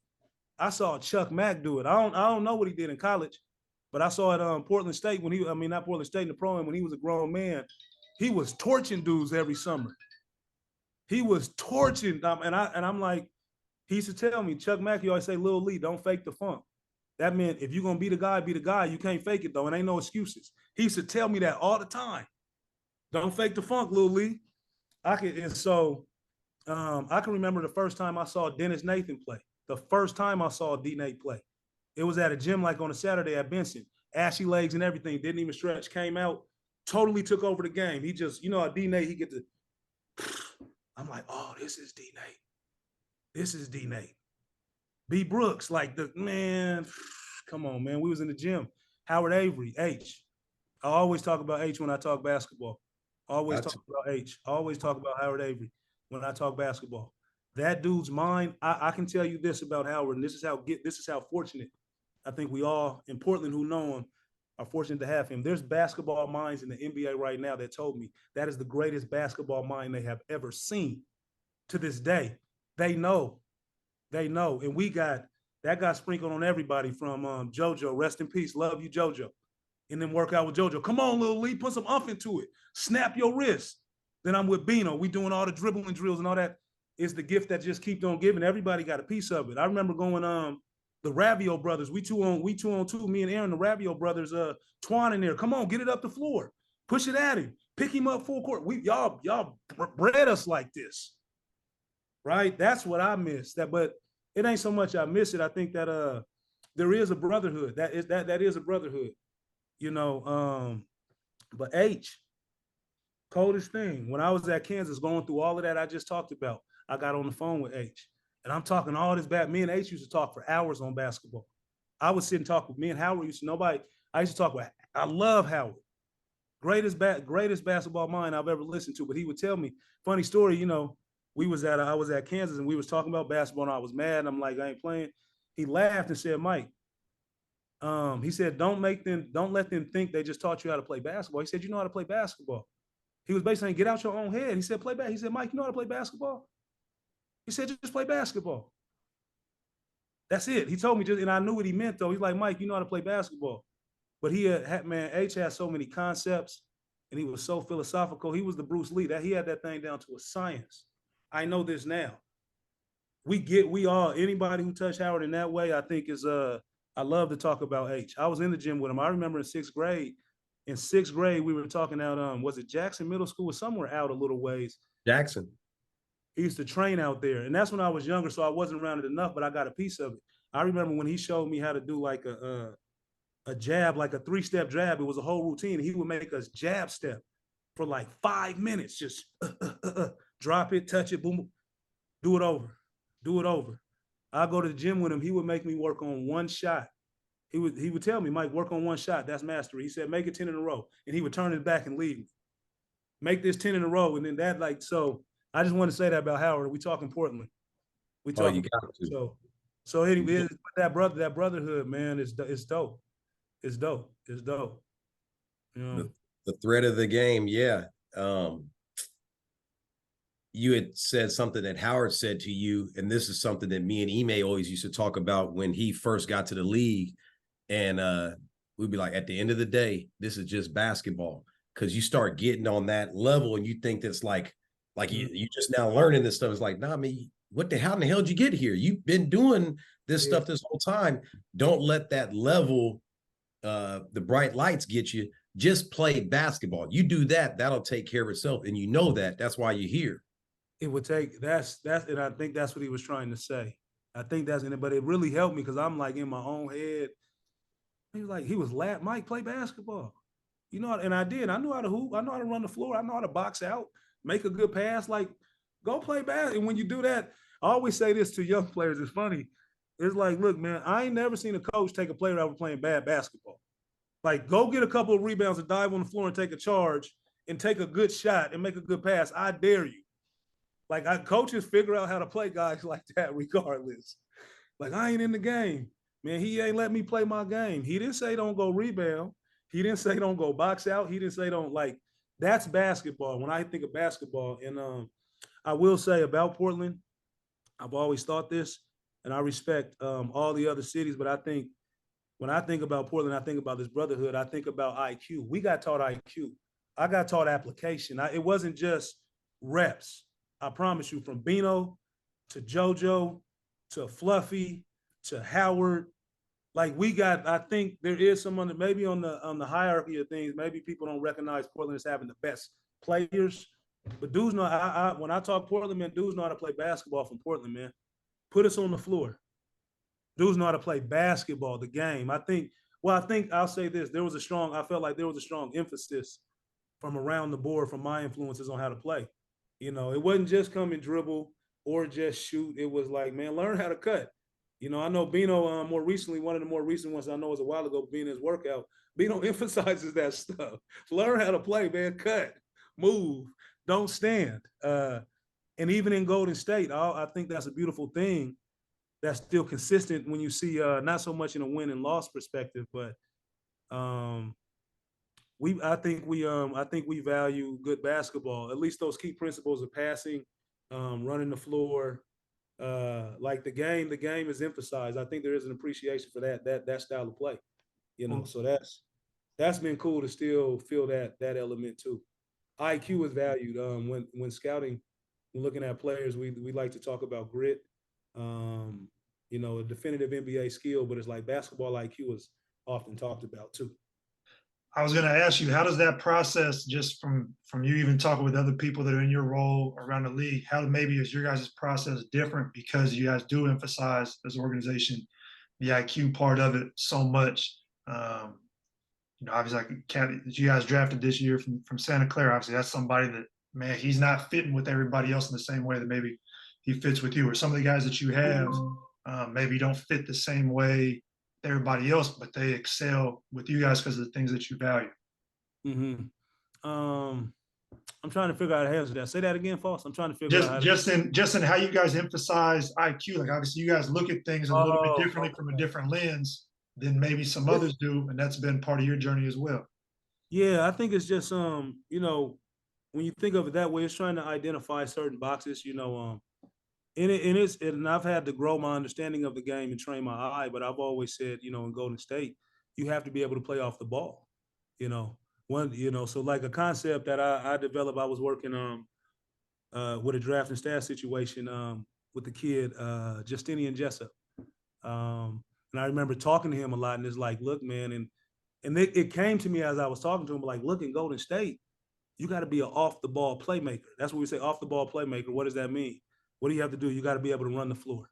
I saw Chuck Mack do it. I don't know what he did in college, but I saw it Portland State not Portland State in the pro, and when he was a grown man, he was torching dudes every summer. He was torching, and I'm like, he used to tell me, Chuck Mack, he always say, Lil Lee, don't fake the funk. That meant if you're gonna be the guy. You can't fake it though, and ain't no excuses. He used to tell me that all the time. Don't fake the funk, Lil Lee. I can remember the first time I saw Dennis Nathan play. The first time I saw D-Nate play. It was at a gym like on a Saturday at Benson. Ashy legs and everything, didn't even stretch, came out, totally took over the game. He just, D-Nate, he get the, I'm like, oh, this is D-Nate. This is D-Nate. B. Brooks, like man, come on, man. We was in the gym. Howard Avery, H. I always talk about H when I talk basketball. Always talk about H. Always talk about Howard Avery when I talk basketball. That dude's mind, I can tell you this about Howard, and this is how fortunate I think we all in Portland who know him are fortunate to have him. There's basketball minds in the NBA right now that told me that is the greatest basketball mind they have ever seen to this day. They know. And that got sprinkled on everybody from JoJo, rest in peace, love you, JoJo. And then work out with JoJo. Come on, Lil Lee, put some umph into it. Snap your wrist. Then I'm with Beno. We doing all the dribbling drills and all that. It's the gift that just keeps on giving. Everybody got a piece of it. I remember going the Ravio brothers. We two on two. Me and Aaron, the Ravio brothers, Twan in there. Come on, get it up the floor. Push it at him. Pick him up full court. Y'all bred us like this. Right? That's what I miss. But it ain't so much I miss it. I think that there is a brotherhood. That is a brotherhood, but H, coldest thing, when I was at Kansas going through all of that I just talked about, I got on the phone with H. And I'm talking all this back. Me and H used to talk for hours on basketball. I would sit and talk with me and Howard used to nobody. I used to talk with. I love Howard, greatest basketball mind I've ever listened to. But he would tell me funny story. I was at Kansas and we was talking about basketball and I was mad. And I'm like, I ain't playing. He laughed and said, Mike, he said, don't let them think they just taught you how to play basketball. He said, you know how to play basketball. He was basically saying, get out your own head. He said, play back. He said, Mike, you know how to play basketball? He said, just play basketball. That's it. He told me and I knew what he meant though. He's like, Mike, you know how to play basketball. But H had so many concepts and he was so philosophical. He was the Bruce Lee. He had that thing down to a science. I know this now. Anybody who touched Howard in that way, I think I love to talk about H. I was in the gym with him. I remember in sixth grade, we were talking out, was it Jackson Middle School or somewhere out a little ways? Jackson. He used to train out there. And that's when I was younger, so I wasn't around it enough, but I got a piece of it. I remember when he showed me how to do like a jab, like a 3-step jab. It was a whole routine. He would make us jab step for like 5 minutes. Just drop it, touch it, boom, do it over. I go to the gym with him. He would make me work on one shot. He would tell me, Mike, work on one shot. That's mastery. He said, make it 10 in a row. And he would turn it back and leave me. Make this 10 in a row. And then so I just want to say that about Howard. We talking Portland. We talking. You got to. So anyway, that brotherhood, man, it's dope. It's dope. The thread of the game, yeah. You had said something that Howard said to you, and this is something that me and Ime always used to talk about when he first got to the league. And we'd be like, at the end of the day, this is just basketball. Because you start getting on that level and you think that's like you just now learning this stuff. It's like, nah, man, how in the hell did you get here? You've been doing this stuff this whole time. Don't let that level, the bright lights get you. Just play basketball. You do that, that'll take care of itself. And you know that. That's why you're here. It would take, that's, and I think that's what he was trying to say. I think that's in it, but it really helped me because I'm like in my own head. He was laughing, Mike, play basketball. And I did. I knew how to hoop. I know how to run the floor. I know how to box out, make a good pass. Like, go play basketball. And when you do that, I always say this to young players. It's funny. It's like, look, man, I ain't never seen a coach take a player that was playing bad basketball. Like, go get a couple of rebounds and dive on the floor and take a charge and take a good shot and make a good pass. I dare you. Like, coaches figure out how to play guys like that regardless. Like, I ain't in the game. Man, he ain't let me play my game. He didn't say don't go rebound. He didn't say don't go box out. He didn't say don't, like, that's basketball. When I think of basketball, and I will say about Portland, I've always thought this, and I respect all the other cities, but I think when I think about Portland, I think about this brotherhood. I think about IQ. We got taught IQ. I got taught application. It wasn't just reps. I promise you, from Beno to JoJo to Fluffy to Howard, like I think there is someone maybe on the hierarchy of things, maybe people don't recognize Portland as having the best players, but dudes know, when I talk Portland, man, dudes know how to play basketball from Portland, man. Put us on the floor. Dudes know how to play basketball, the game. I think I'll say this, I felt like there was a strong emphasis from around the board from my influences on how to play. It wasn't just come and dribble or just shoot. It was like, man, learn how to cut. I know Beno more recently, one of the more recent ones I know was a while ago, Beno's workout. Beno emphasizes that stuff. Learn how to play, man. Cut, move, don't stand. And even in Golden State, I think that's a beautiful thing that's still consistent when you see not so much in a win and loss perspective, but I think we value good basketball. At least those key principles of passing, running the floor. Like the game is emphasized. I think there is an appreciation for that style of play, So that's been cool to still feel that element too. IQ is valued. When scouting, when looking at players, we like to talk about grit, a definitive NBA skill, but it's like basketball IQ is often talked about too. I was going to ask you, how does that process, just from you even talking with other people that are in your role around the league, how maybe is your guys' process different because you guys do emphasize as an organization the IQ part of it so much. Obviously, like that you guys drafted this year from Santa Clara, obviously that's somebody that, man, he's not fitting with everybody else in the same way that maybe he fits with you, or some of the guys that you have maybe don't fit the same way everybody else, but they excel with you guys because of the things that you value. Mm-hmm. I'm trying to figure out how to answer that. Say that again, Foss. I'm trying to figure out how just in how you guys emphasize IQ. Like obviously you guys look at things a little bit differently from a different lens than maybe some others do, and that's been part of your journey as well. Yeah, I think it's just when you think of it that way, it's trying to identify certain boxes, and I've had to grow my understanding of the game and train my eye, but I've always said, in Golden State, you have to be able to play off the ball. So like a concept that I developed, I was working with a draft and staff situation with the kid, Justinian Jessup. And I remember talking to him a lot, and it's like, look, man, and it came to me as I was talking to him, like, look, in Golden State, you got to be an off the ball playmaker. That's what we say, off the ball playmaker. What does that mean? What do you have to do? You got to be able to run the floor.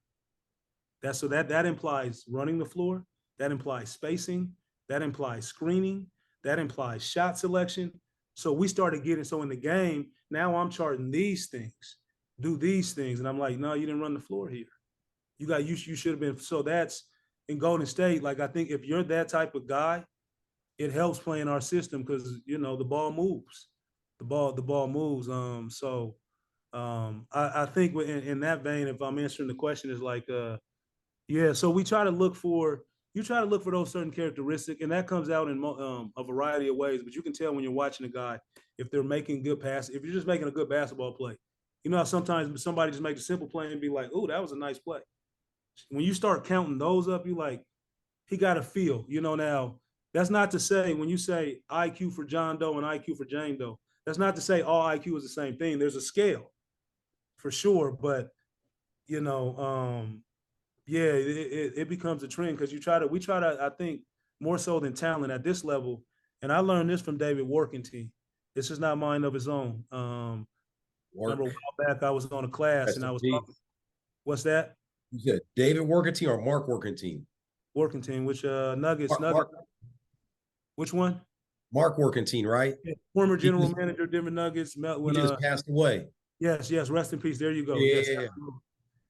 That implies running the floor. That implies spacing. That implies screening. That implies shot selection. So we started getting, so in the game, now I'm charting these things, do these things. And I'm like, no, you didn't run the floor here. You should have been. So that's in Golden State. Like, I think if you're that type of guy, it helps playing our system because, the ball moves. The ball moves. I think in that vein, if I'm answering the question, is like, yeah. So you try to look for those certain characteristics, and that comes out in a variety of ways. But you can tell when you're watching a guy if they're making good passes. If you're just making a good basketball play, how sometimes somebody just makes a simple play and be like, "Oh, that was a nice play." When you start counting those up, you like, he got a feel. Now that's not to say when you say IQ for John Doe and IQ for Jane Doe, that's not to say all IQ is the same thing. There's a scale for sure, but yeah, it becomes a trend because we try to, I think, more so than talent at this level. And I learned this from David Workington. This is not mine of his own. Remember a while back I was on a class and I was talking. What's that? You said David Workington or Mark Workington? Workington, which Nuggets. Which one? Mark Workington, right? Yeah, former general manager, Denver Nuggets. He just passed away. Yes, rest in peace. There you go. Yeah. Yes,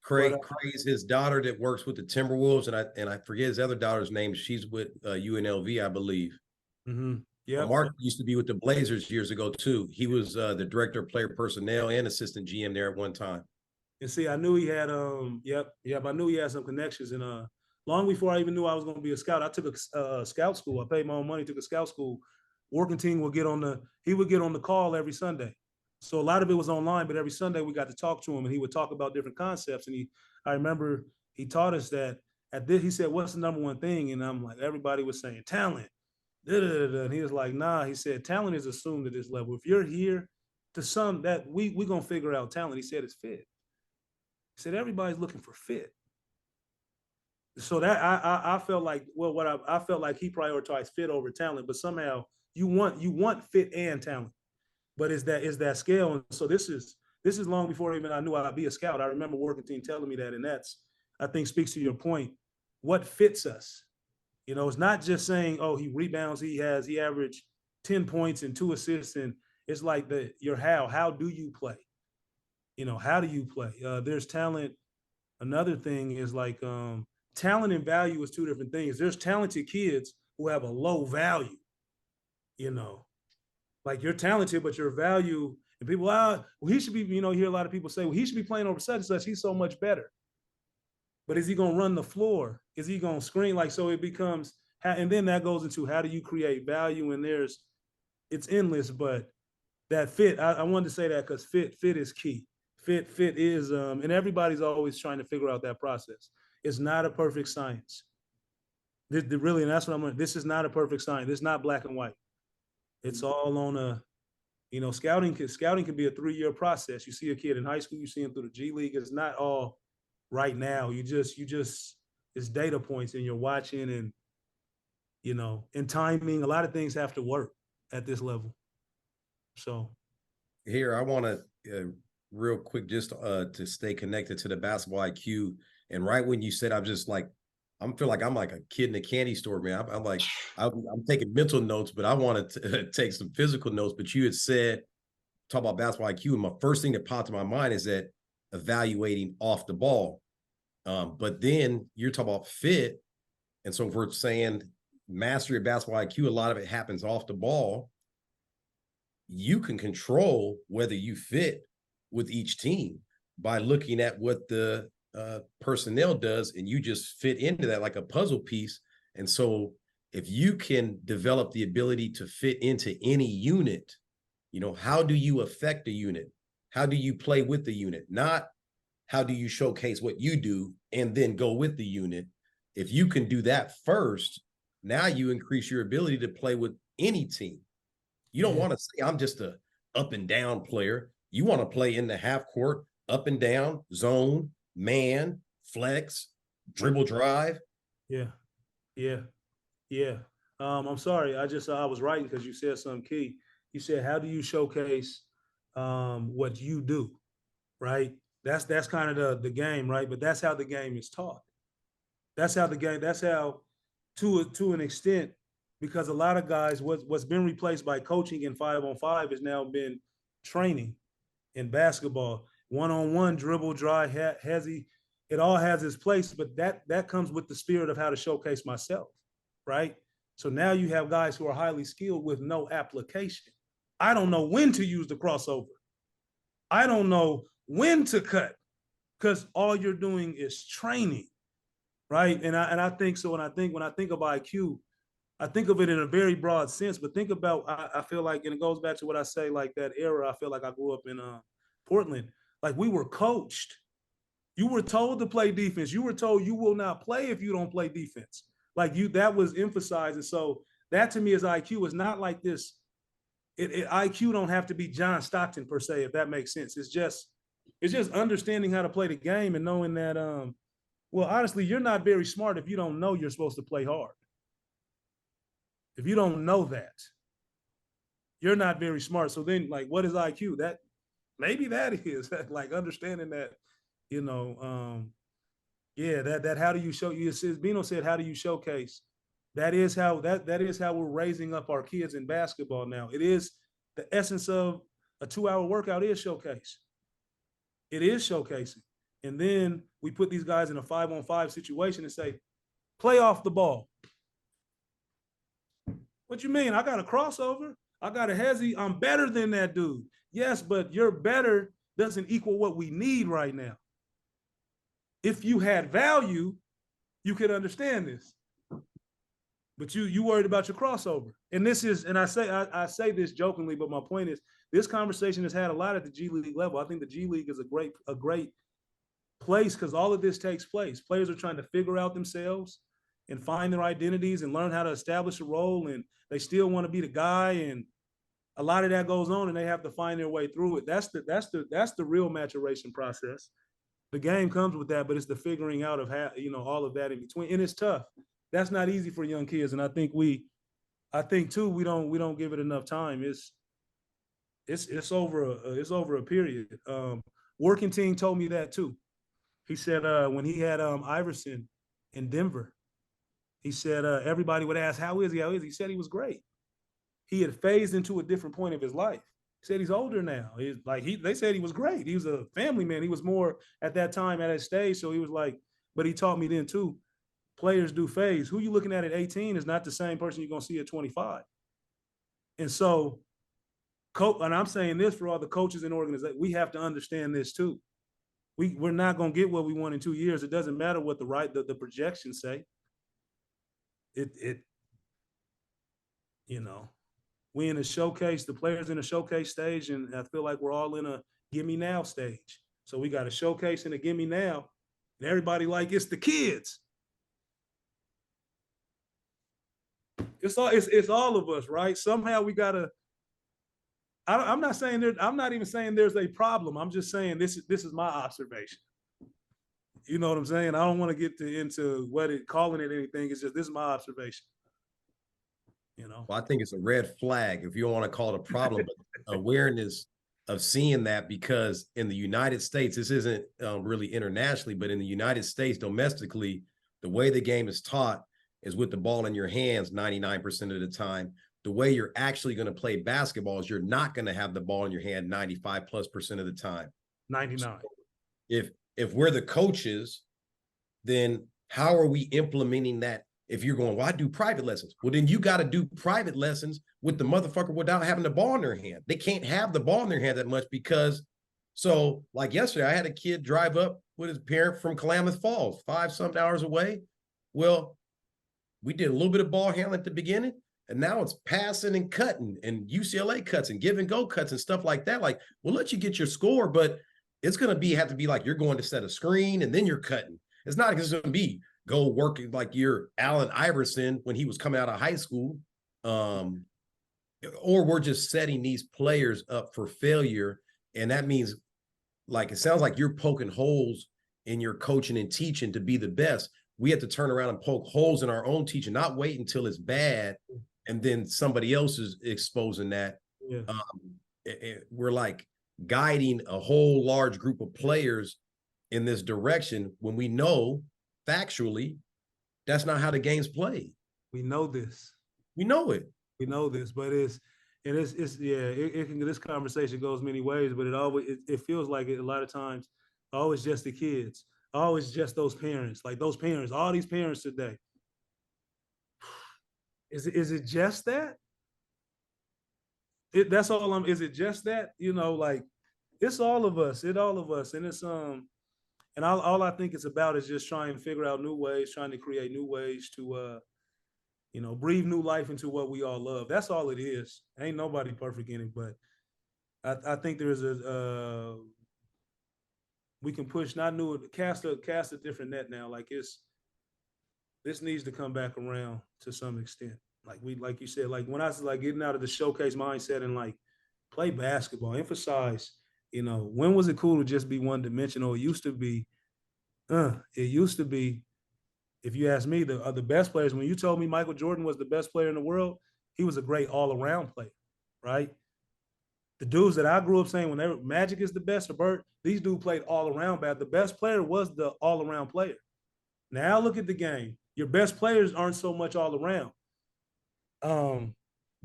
Craig is his daughter that works with the Timberwolves, and I forget his other daughter's name. She's with UNLV, I believe. Mm-hmm. Yeah. Mark used to be with the Blazers years ago too. He was the director of player personnel and assistant GM there at one time. And see, I knew he had I knew he had some connections. And long before I even knew I was going to be a scout, I took a scout school. I paid my own money, took a scout school. Workington would get on the call every Sunday. So a lot of it was online, but every Sunday we got to talk to him, and he would talk about different concepts. And I remember he taught us that he said, "What's the number one thing?" And I'm like, everybody was saying talent. And he was like, "Nah," he said, "Talent is assumed at this level. If you're here to some that we're gonna figure out talent." He said, "It's fit." He said, "Everybody's looking for fit." So that I felt like, well, I felt like he prioritized fit over talent, but somehow you want fit and talent. But is that scale? And so this is long before even I knew I'd be a scout. I remember Workington telling me that, and that's, I think, speaks to your point. What fits us? It's not just saying, oh, he rebounds, he averaged 10 points and 2 assists, and it's like how do you play? How do you play? There's talent. Another thing is like talent and value is two different things. There's talented kids who have a low value, like you're talented, but your value, and people, well, he should be, you hear a lot of people say, well, he should be playing over such and such. He's so much better. But is he going to run the floor? Is he going to screen? Like, so it becomes, and then that goes into how do you create value? And it's endless, but that fit, I wanted to say that because fit is key. Fit is, and everybody's always trying to figure out that process. It's not a perfect science. Really, and that's what I'm learning. This is not a perfect science. It's not black and white. It's all on scouting can be a 3-year process. You see a kid in high school, you see him through the G League. It's not all right now. You just it's data points, and you're watching, and and timing. A lot of things have to work at this level. So here I want to real quick just to stay connected to the basketball IQ. And right when you said, I'm just like I'm feel like I'm like a kid in a candy store, man. I'm like, I'm taking mental notes, but I want to take some physical notes. But you had said, talk about basketball IQ, and my first thing that popped in my mind is that evaluating off the ball. But then you're talking about fit. And so if we're saying mastery of basketball IQ, a lot of it happens off the ball. You can control whether you fit with each team by looking at what the personnel does, and you just fit into that like a puzzle piece. And so if you can develop the ability to fit into any unit, you know, how do you affect a unit? How do you play with the unit? Not how do you showcase what you do and then go with the unit. If you can do that first, now you increase your ability to play with any team. You don't want to say, I'm just a up and down player. You want to play in the half court, up and down, zone, man, flex, dribble drive. Yeah. I'm sorry. I was writing because you said something key. You said, how do you showcase what you do? Right. That's kind of the game, right? But that's how the game is taught. That's how to an extent, because a lot of guys, what's been replaced by coaching in 5-on-5 has now been training in basketball. One-on-one, dribble, drive, hezzy, it all has its place, but that comes with the spirit of how to showcase myself, right? So now you have guys who are highly skilled with no application. I don't know when to use the crossover. I don't know when to cut, because all you're doing is training, right? And I think so. When I think of IQ, I think of it in a very broad sense. But think about, I feel like, and it goes back to what I say, like that era. I feel like I grew up in Portland. Like, we were coached. You were told to play defense. You were told you will not play if you don't play defense. Like, that was emphasized. And so that to me is IQ. It's not like this. IQ don't have to be John Stockton per se, if that makes sense. It's just understanding how to play the game and knowing that, well, honestly, you're not very smart if you don't know you're supposed to play hard. If you don't know that, you're not very smart. So then, like, what is IQ? That maybe that is like understanding that, you know, that how do you show? Beno said, how do you showcase? That is how we're raising up our kids in basketball now. It is the essence of a 2-hour workout is showcase. It is showcasing. And then we put these guys in a 5-on-5 situation and say, play off the ball. What you mean? I got a crossover. I got a hezzy. I'm better than that dude. Yes, but your better doesn't equal what we need right now. If you had value, you could understand this. But you worried about your crossover. And this is, and I say this jokingly, but my point is, this conversation has had a lot at the G League level. I think the G League is a great place because all of this takes place. Players are trying to figure out themselves and find their identities and learn how to establish a role, and they still want to be the guy, and a lot of that goes on, and they have to find their way through it. That's the real maturation process. The game comes with that, but it's the figuring out of how, you know, all of that in between, and it's tough. That's not easy for young kids, and I think too we don't give it enough time. It's over a period. Working Team told me that too. He said when he had Iverson in Denver, he said everybody would ask, how is he? How is he? He said he was great. He had phased into a different point of his life. He said he's older now. They said he was great. He was a family man. He was more at that time at his stage. So he was like, but he taught me then too, players do phase. Who you looking at 18 is not the same person you're going to see at 25. And so, and I'm saying this for all the coaches and organizations, we have to understand this too. We're not going to get what we want in 2 years. It doesn't matter what the projections say. You know, we in a showcase, the players in a showcase stage, and I feel like we're all in a give me now stage. So we got a showcase and a give me now, and everybody like, it's the kids. It's all of us, right? Somehow we gotta. I'm not even saying there's a problem. I'm just saying this is my observation. You know what I'm saying? I don't want to get into calling it anything. It's just, this is my observation. You know, well, I think it's a red flag if you don't want to call it a problem, but awareness of seeing that, because in the United States, this isn't really internationally, but in the United States, domestically, The way the game is taught is with the ball in your hands 99% of the time. The way you're actually going to play basketball is you're not going to have the ball in your hand 95+% of the time. 99. So if we're the coaches, then how are we implementing that? If you're going, well, I do private lessons. Well, then you got to do private lessons with the motherfucker without having the ball in their hand. They can't have the ball in their hand that much because, so like yesterday, I had a kid drive up with his parent from Klamath Falls, 5-something hours away. Well, we did a little bit of ball handling at the beginning, and now it's passing and cutting and UCLA cuts and give and go cuts and stuff like that. Like, we'll let you get your score, but it's going to have to be like you're going to set a screen and then you're cutting. It's not going to be go working like you're Allen Iverson when he was coming out of high school. Or we're just setting these players up for failure. And that means, like, it sounds like you're poking holes in your coaching and teaching to be the best. We have to turn around and poke holes in our own teaching, not wait until it's bad and then somebody else is exposing that. Yeah. We're like guiding a whole large group of players in this direction when we know factually that's not how the game's played. We know this. We know it. We know this, but this conversation goes many ways, but it feels like it a lot of times always just the kids, always just those parents, like those parents, all these parents today. Is it just that? That's all is it just that? You know, like it's all of us, and it's and all I think it's about is just trying to figure out new ways, trying to create new ways to breathe new life into what we all love. That's all it is. Ain't nobody perfect in it, but I think there's we can push cast a different net now. Like this needs to come back around to some extent. Like you said, like when I was like getting out of the showcase mindset and like play basketball, emphasize, when was it cool to just be one dimensional? It used to be, if you ask me, the best players, when you told me Michael Jordan was the best player in the world, he was a great all-around player, right? The dudes that I grew up saying when Magic is the best, or Bird, these dudes played all-around bad. The best player was the all-around player. Now look at the game. Your best players aren't so much all-around.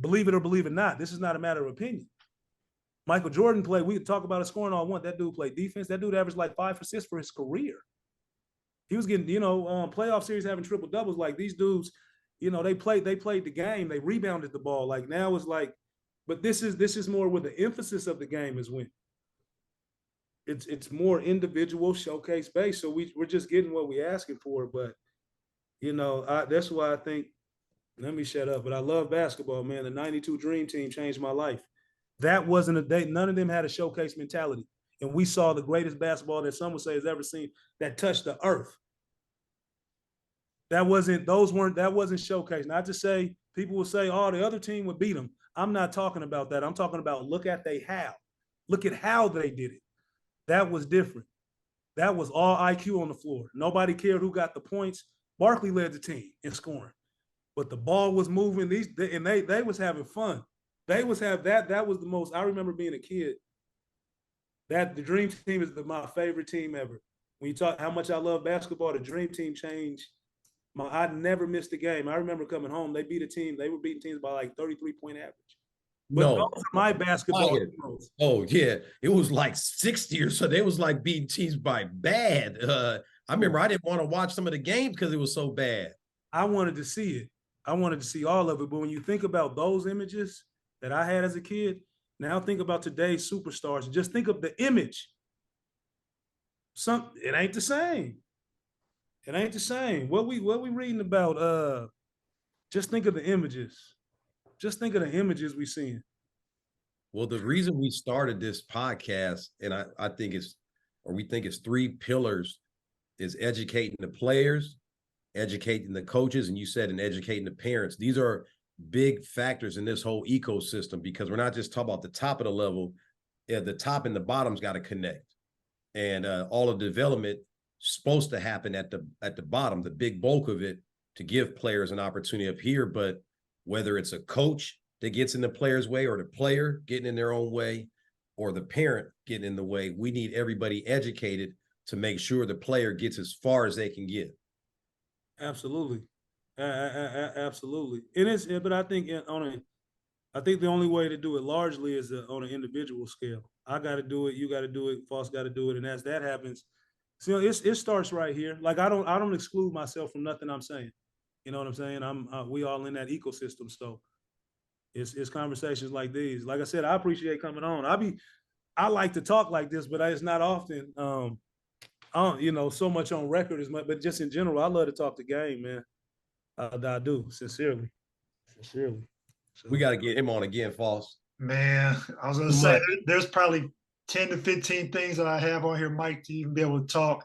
Believe it or believe it not, this is not a matter of opinion. Michael Jordan played, we could talk about his scoring all I want. That dude played defense. That dude averaged like 5 assists for his career. He was getting, playoff series having triple doubles. Like these dudes, they played the game. They rebounded the ball. Like now it's like, but this is more where the emphasis of the game is when it's more individual showcase based. So we're just getting what we're asking for. But that's why I think. Let me shut up. But I love basketball, man. The '92 Dream Team changed my life. That wasn't a day. None of them had a showcase mentality. And we saw the greatest basketball that some would say has ever seen that touched the earth. That wasn't showcase. Not to say people will say, oh, the other team would beat them. I'm not talking about that. I'm talking about look at how they did it. That was different. That was all IQ on the floor. Nobody cared who got the points. Barkley led the team in scoring. But the ball was moving. They was having fun. That was the most. I remember being a kid. That the Dream Team is my favorite team ever. When you talk how much I love basketball, the Dream Team changed. I never missed a game. I remember coming home. They beat a team. They were beating teams by like 33-point average. But no, those are my basketball heroes. Oh yeah, it was like 60 or so. They was like beating teams by bad. I remember I didn't want to watch some of the games because it was so bad. I wanted to see it. I wanted to see all of it. But when you think about those images that I had as a kid, now think about today's superstars. Just think of the image. It ain't the same. It ain't the same. What we reading about? Just think of the images. Just think of the images we seeing. Well, the reason we started this podcast, and we think it's 3 pillars, is educating the players, educating the coaches, and you said, and educating the parents. These are big factors in this whole ecosystem because we're not just talking about the top of the level. The top and the bottom's got to connect, and all of the development supposed to happen at the bottom, the big bulk of it, to give players an opportunity up here. But whether it's a coach that gets in the player's way, or the player getting in their own way, or the parent getting in the way, we need everybody educated to make sure the player gets as far as they can get. Absolutely. Absolutely. It is, but I think I think the only way to do it largely is on an individual scale. I got to do it. You got to do it. Foss got to do it. And as that happens, so it starts right here. Like I don't exclude myself from nothing I'm saying. You know what I'm saying? We all in that ecosystem. So it's conversations like these. Like I said, I appreciate coming on. I like to talk like this, but it's not often. I don't, so much on record as much, but just in general, I love to talk the game, man. I do, sincerely. Sincerely. So, We got to get him on again, Foss. Man, I was gonna Too say much. there's probably 10 to 15 things that I have on here, Mike, to even be able to talk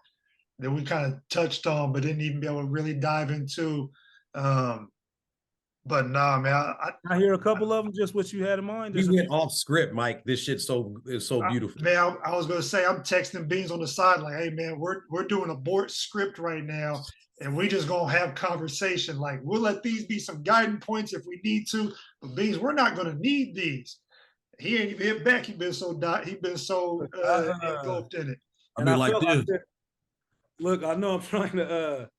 that we kind of touched on, but didn't even be able to really dive into. Um, but nah, man, I hear a couple of them, just what you had in mind. We went off script, Mike. This shit's so beautiful. man, I was gonna say I'm texting Beans on the side, like, hey man, we're doing a board script right now, and we just gonna have conversation. Like, we'll let these be some guiding points if we need to, but Beans, we're not gonna need these. He ain't even hit back. He been so engulfed in it. I'll be like this. Look, I know I'm trying to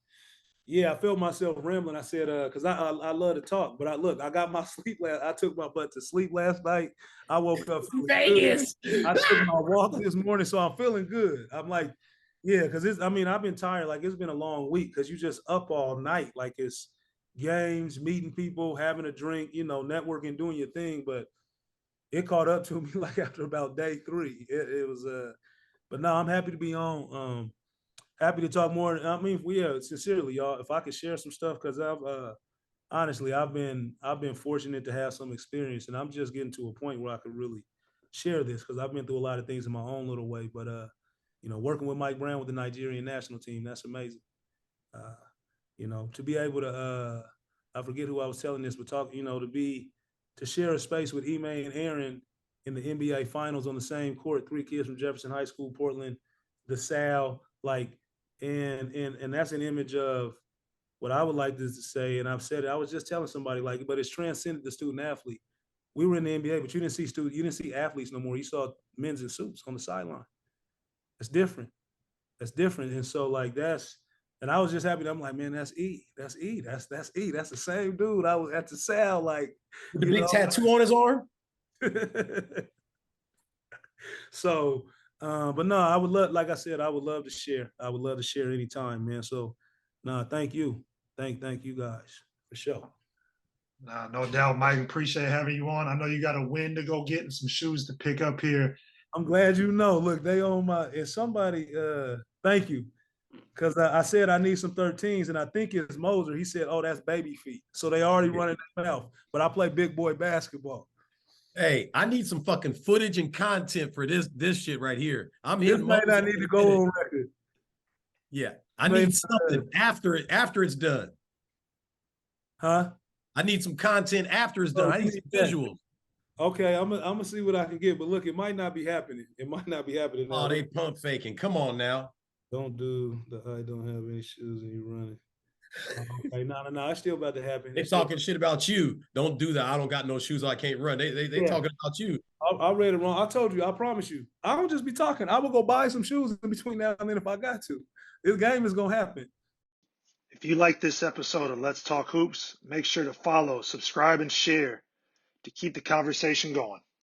yeah, I felt myself rambling. I said, because I love to talk, but I got my sleep I took my butt to sleep last night. I woke up Vegas. I took my walk this morning, so I'm feeling good. I'm like, yeah, because I've been tired. Like it's been a long week because you just up all night. Like it's games, meeting people, having a drink, networking, doing your thing. But it caught up to me like after about day 3. It was but no, I'm happy to be on. Happy to talk more. I mean, sincerely, y'all, if I could share some stuff, because honestly, I've been fortunate to have some experience, and I'm just getting to a point where I could really share this because I've been through a lot of things in my own little way. But working with Mike Brown with the Nigerian national team, that's amazing. To be able to, I forget who I was telling this, but to share a space with Ime and Aaron in the NBA Finals on the same court, 3 kids from Jefferson High School, Portland, the Sal, like. And that's an image of what I would like to say, and I've said it. I was just telling somebody but it's transcended the student athlete. We were in the NBA, but you didn't see athletes no more. You saw men's in suits on the sideline. That's different. And so and I was just happy. I'm like, man, that's E. That's E. That's E. That's the same dude I was at the Sal, with the big tattoo on his arm. So, but no, I would love, like I said, I would love to share. I would love to share anytime, man. So, no, thank you. Thank you guys for sure. Nah, no doubt, Mike. Appreciate having you on. I know you got a win to go get and some shoes to pick up here. I'm glad you know. Look, they own and somebody, thank you. Because I said I need some 13s, and I think it's Moser. He said, oh, that's baby feet. So they already running their mouth. But I play big boy basketball. Hey, I need some fucking footage and content for this shit right here. I'm here. This might not need to go on record. Yeah, I need something after it's done. Huh? I need some content after it's done. I need some visuals. Okay, I'm gonna see what I can get. But look, it might not be happening. Oh, they pump faking. Come on now. Don't do the I don't have any shoes and you running. Okay, no, it's still about to happen. They talking shit about you. Don't do that. I don't got no shoes. I can't run. They talking about you. I read it wrong. I told you. I promise you. I don't just be talking. I will go buy some shoes in between now and then if I got to. This game is gonna happen. If you like this episode of Let's Talk Hoops, make sure to follow, subscribe, and share to keep the conversation going.